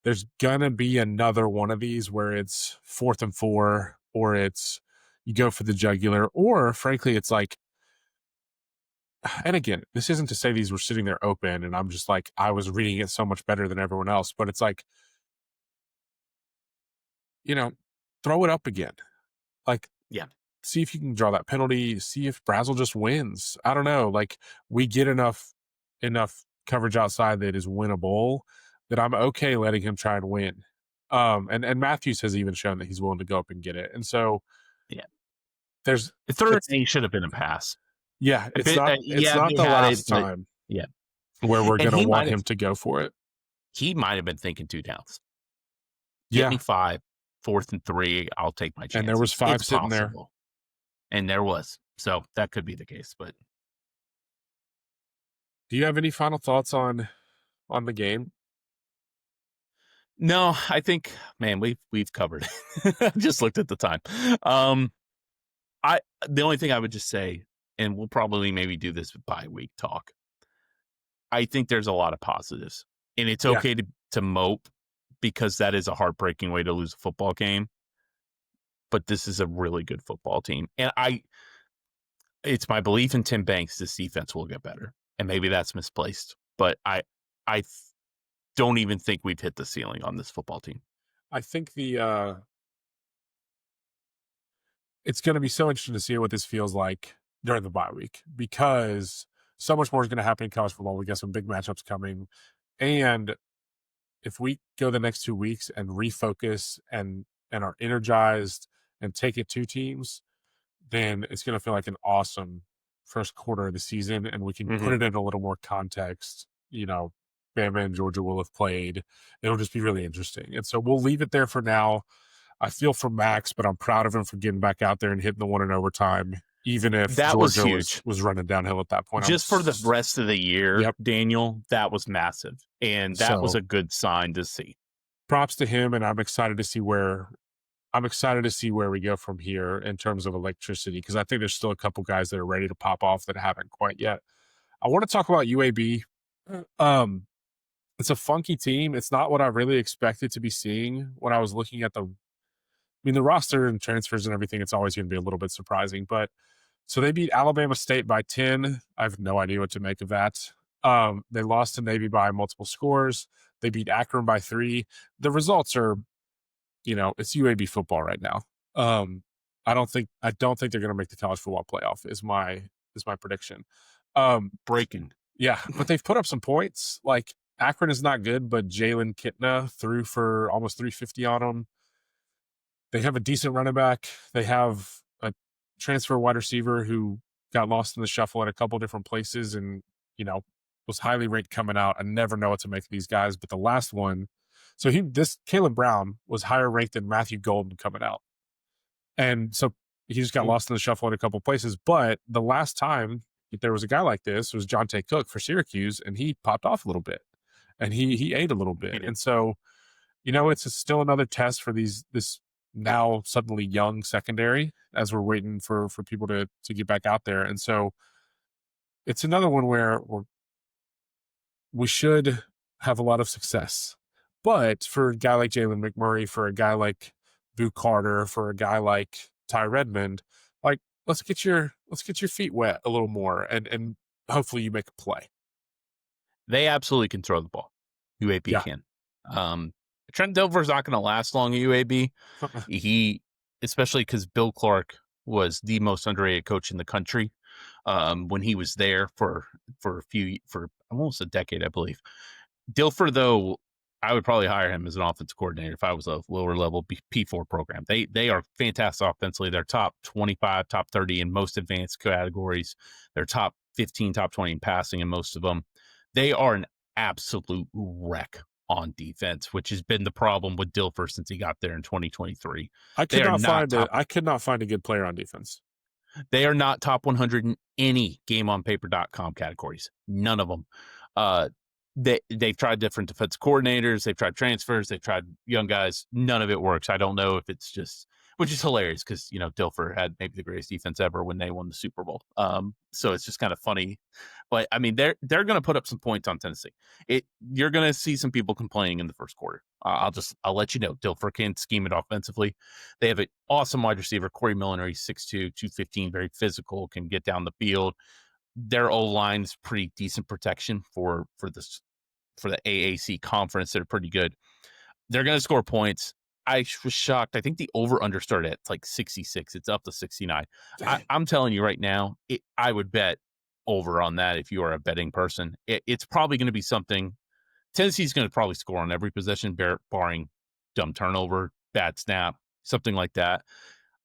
There's gonna be another one of these where it's 4th and 4, or it's you go for the jugular, or frankly, it's and again, this isn't to say these were sitting there open and I'm just like, I was reading it so much better than everyone else, but it's like, throw it up again. Like, Yeah. see if you can draw that penalty, see if Brazel just wins. I don't know. Like, we get enough coverage outside that is winnable that I'm okay letting him try and win. And Matthews has even shown that he's willing to go up and get it. And so Yeah. there's The third thing should have been a pass. Yeah, it's not they the had last it, but time yeah. where we're And gonna he want might have him to go for it. he might have been thinking 2 downs. Get Yeah. me 5, 4th and 3, I'll take my chances. And there was 5 It's sitting there. possible. And there was. So that could be the case, but Do you have any final thoughts on the game? no, I think, man, we've covered it. I just looked at the time. The only thing I would just say, and we'll probably maybe do this bi-week talk, I think there's a lot of positives. And it's Yeah. okay to mope, because that is a heartbreaking way to lose a football game. But this is a really good football team. And it's my belief in Tim Banks this defense will get better. And maybe that's misplaced. But I don't even think we've hit the ceiling on this football team. I think it's going to be so interesting to see what this feels like during the bye week, because so much more is going to happen in college football. We got some big matchups coming. And if we go the next 2 weeks and refocus and are energized and take it to teams, then it's going to feel like an awesome first quarter of the season, and we can put it in a little more context. Bama and Georgia will have played. It'll just be really interesting. And so we'll leave it there for now. I feel for Max, but I'm proud of him for getting back out there and hitting the one in overtime, even if That Georgia was huge. was running downhill at that point. Just for the rest of the year, Yep. Daniel, that was massive. And that was a good sign to see. Props to him, and I'm excited to see where we go from here in terms of electricity, because I think there's still a couple guys that are ready to pop off that haven't quite yet. I want to talk about UAB. It's a funky team. It's not what I really expected to be seeing when I was looking at the roster and transfers and everything. It's always going to be a little bit surprising, but so they beat Alabama State by 10. I have no idea what to make of that. They lost to Navy by multiple scores. They beat Akron by 3. The results are, it's UAB football right now. I don't think they're going to make the college football playoff is my prediction. Breaking. Yeah, but they've put up some points. Like, Akron is not good, but Jalen Kitna threw for almost 350 on them. They have a decent running back. They have a transfer wide receiver who got lost in the shuffle at a couple different places and, was highly ranked coming out. I never know what to make of these guys, but the last one, Caleb Brown was higher ranked than Matthew Golden coming out. And so he just got lost in the shuffle at a couple places. But the last time there was a guy like this was Jonte Cook for Syracuse, and he popped off a little bit, and he ate a little bit. And so, it's still another test for this now suddenly young secondary as we're waiting for people to get back out there. And so it's another one where we should have a lot of success. But for a guy like Jalen McMurray, for a guy like Vu Carter, for a guy like Ty Redmond, like, let's get your feet wet a little more, and hopefully you make a play. They absolutely can throw the ball. UAB can. Trent Dilfer's not going to last long at UAB. He, especially because Bill Clark was the most underrated coach in the country when he was there for almost a decade, I believe. Dilfer, though, I would probably hire him as an offensive coordinator if I was a lower level P4 program. They are fantastic offensively. They're top 25, top 30 in most advanced categories. They're top 15, top 20 in passing in most of them. They are an absolute wreck on defense, which has been the problem with Dilfer since he got there in 2023. I could not find a good player on defense. They are not top 100 in any gameonpaper.com categories. None of them. They've tried different defensive coordinators. They've tried transfers. They've tried young guys. None of it works. I don't know if it's just, which is hilarious because, Dilfer had maybe the greatest defense ever when they won the Super Bowl. So it's just kind of funny. But, I mean, they're going to put up some points on Tennessee. You're going to see some people complaining in the first quarter. I'll let you know. Dilfer can scheme it offensively. They have an awesome wide receiver, Corey Milner. He's 6'2", 215, very physical, can get down the field. their O-line's pretty decent protection for the AAC conference. They're pretty good. They're going to score points. I was shocked. I think the over-under started at like 66. It's up to 69. I'm telling you right now, I would bet over on that if you are a betting person. It's probably going to be something. Tennessee's going to probably score on every possession, barring dumb turnover, bad snap, something like that.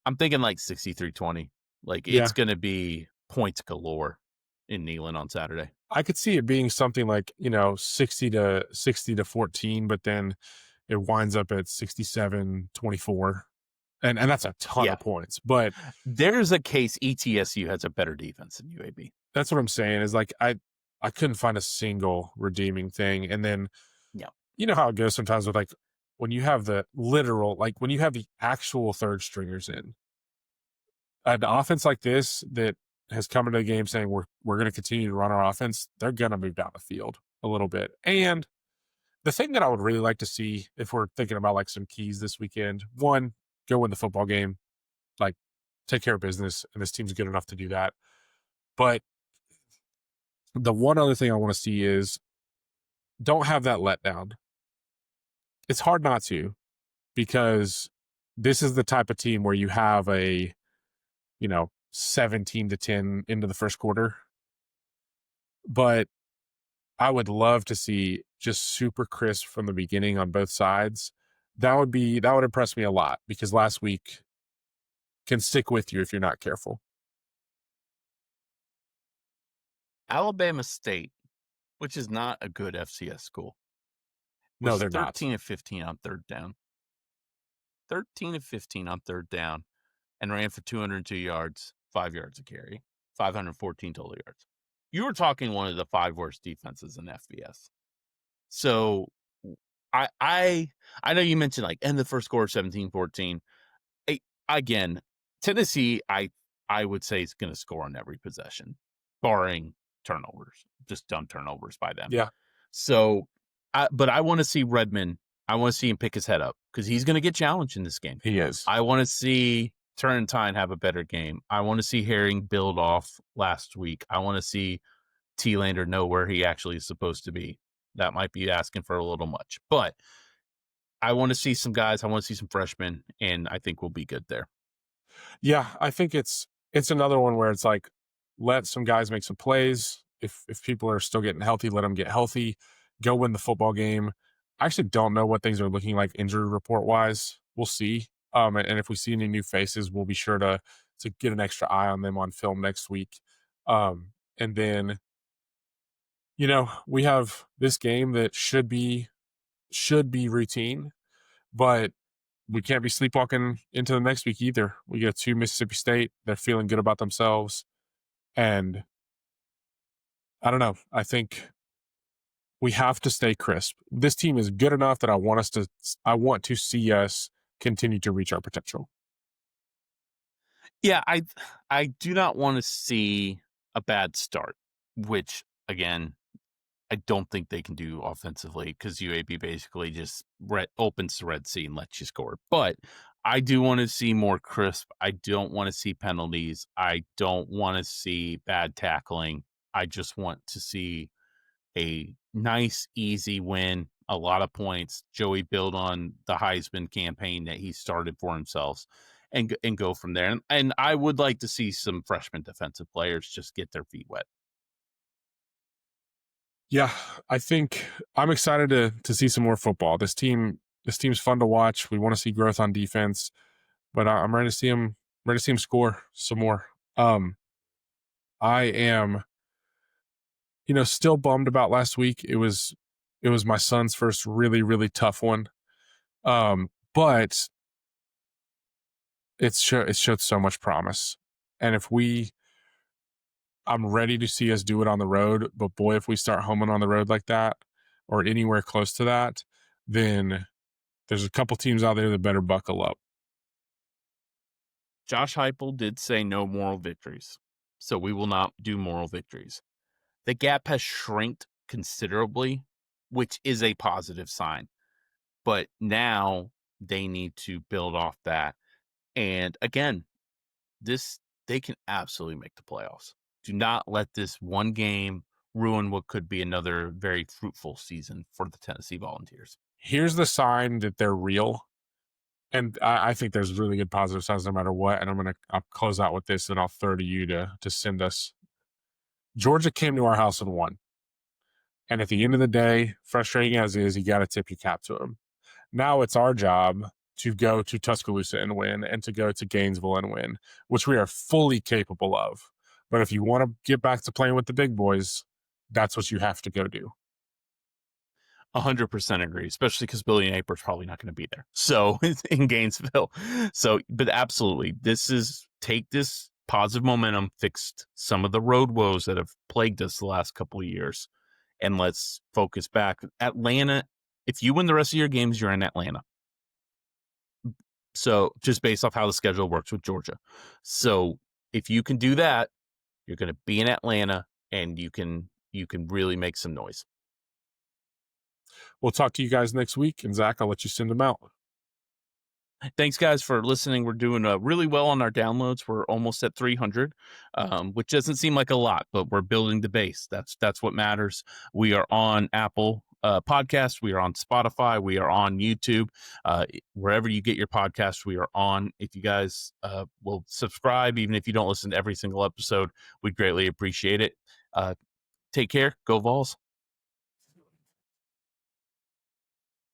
I'm thinking like 63-20. Like Yeah. it's going to be points galore in Neyland on Saturday. I could see it being something like, 60 to 14, but then it winds up at 67-24. And that's a ton of points. But there's a case ETSU has a better defense than UAB. That's what I'm saying is like I couldn't find a single redeeming thing. And then you know how it goes sometimes with like when you have the literal, like when you have the actual third stringers in an offense like this that has come into the game saying we're going to continue to run our offense, they're going to move down the field a little bit. And the thing that I would really like to see if we're thinking about like some keys this weekend, one, go win the football game, like take care of business. And this team's good enough to do that. But the one other thing I want to see is don't have that letdown. It's hard not to, because this is the type of team where you have a, 17-10 into the first quarter. But I would love to see just super crisp from the beginning on both sides. That would impress me a lot, because last week can stick with you if you're not careful. Alabama State, which is not a good FCS school, No, they're 13 not. of 15 on third down. 13 of 15 on third down, and ran for 202 yards, 5 yards a carry, 514 total yards. You were talking one of the 5 worst defenses in FBS. So I know you mentioned like end the first quarter 17-14. Again, Tennessee, I would say is going to score on every possession, barring turnovers, just dumb turnovers by them. Yeah. So, but I want to see Redmond. I want to see him pick his head up, because he's going to get challenged in this game. He is. I want to see Turrentine have a better game. I want to see Herring build off last week. I want to see T-Lander know where he actually is supposed to be. That might be asking for a little much, but I want to see some guys. I want to see some freshmen, and I think we'll be good there. Yeah, I think it's another one where it's like, let some guys make some plays. If people are still getting healthy, let them get healthy. Go win the football game. I actually don't know what things are looking like injury report wise. We'll see. And if we see any new faces, we'll be sure to get an extra eye on them on film next week. And then, we have this game that should be routine, but we can't be sleepwalking into the next week either. We get to Mississippi State. They're feeling good about themselves. And I don't know. I think we have to stay crisp. This team is good enough that I want to see us continue to reach our potential. Yeah, I do not want to see a bad start, which again, I don't think they can do offensively, because UAB basically just opens the Red Sea and lets you score. But I do want to see more crisp. I don't want to see penalties. I don't want to see bad tackling. I just want to see a nice, easy win, a lot of points. Joey build on the Heisman campaign that he started for himself, and go from there. And I would like to see some freshman defensive players just get their feet wet. Yeah, I think I'm excited to see some more football. This team's fun to watch. We want to see growth on defense, but I'm ready to see him score some more. I am, still bummed about last week. It was my son's first really, really tough one. But it showed so much promise. And I'm ready to see us do it on the road, but boy, if we start homing on the road like that or anywhere close to that, then there's a couple teams out there that better buckle up. Josh Heupel did say no moral victories, so we will not do moral victories. The gap has shrinked considerably, which is a positive sign. But now they need to build off that. And again, they can absolutely make the playoffs. Do not let this one game ruin what could be another very fruitful season for the Tennessee Volunteers. Here's the sign that they're real. And I think there's really good positive signs no matter what. And I'll close out with this, and I'll throw to you to send us. Georgia came to our house and won. And at the end of the day, frustrating as it is, you got to tip your cap to them. Now it's our job to go to Tuscaloosa and win, and to go to Gainesville and win, which we are fully capable of. But if you want to get back to playing with the big boys, that's what you have to go do. 100% agree, especially because Billy Napier's probably not going to be there. So in Gainesville. So, but absolutely, take this positive momentum, fixed some of the road woes that have plagued us the last couple of years, and let's focus back. Atlanta, if you win the rest of your games, you're in Atlanta. So just based off how the schedule works with Georgia. So if you can do that, you're going to be in Atlanta, and you can really make some noise. We'll talk to you guys next week. And Zach, I'll let you send them out. Thanks, guys, for listening. We're doing really well on our downloads. We're almost at 300, which doesn't seem like a lot, but we're building the base. That's what matters. We are on Apple Podcasts. We are on Spotify. We are on YouTube. Wherever you get your podcasts, we are on. If you guys will subscribe, even if you don't listen to every single episode, we'd greatly appreciate it. Take care. Go Vols.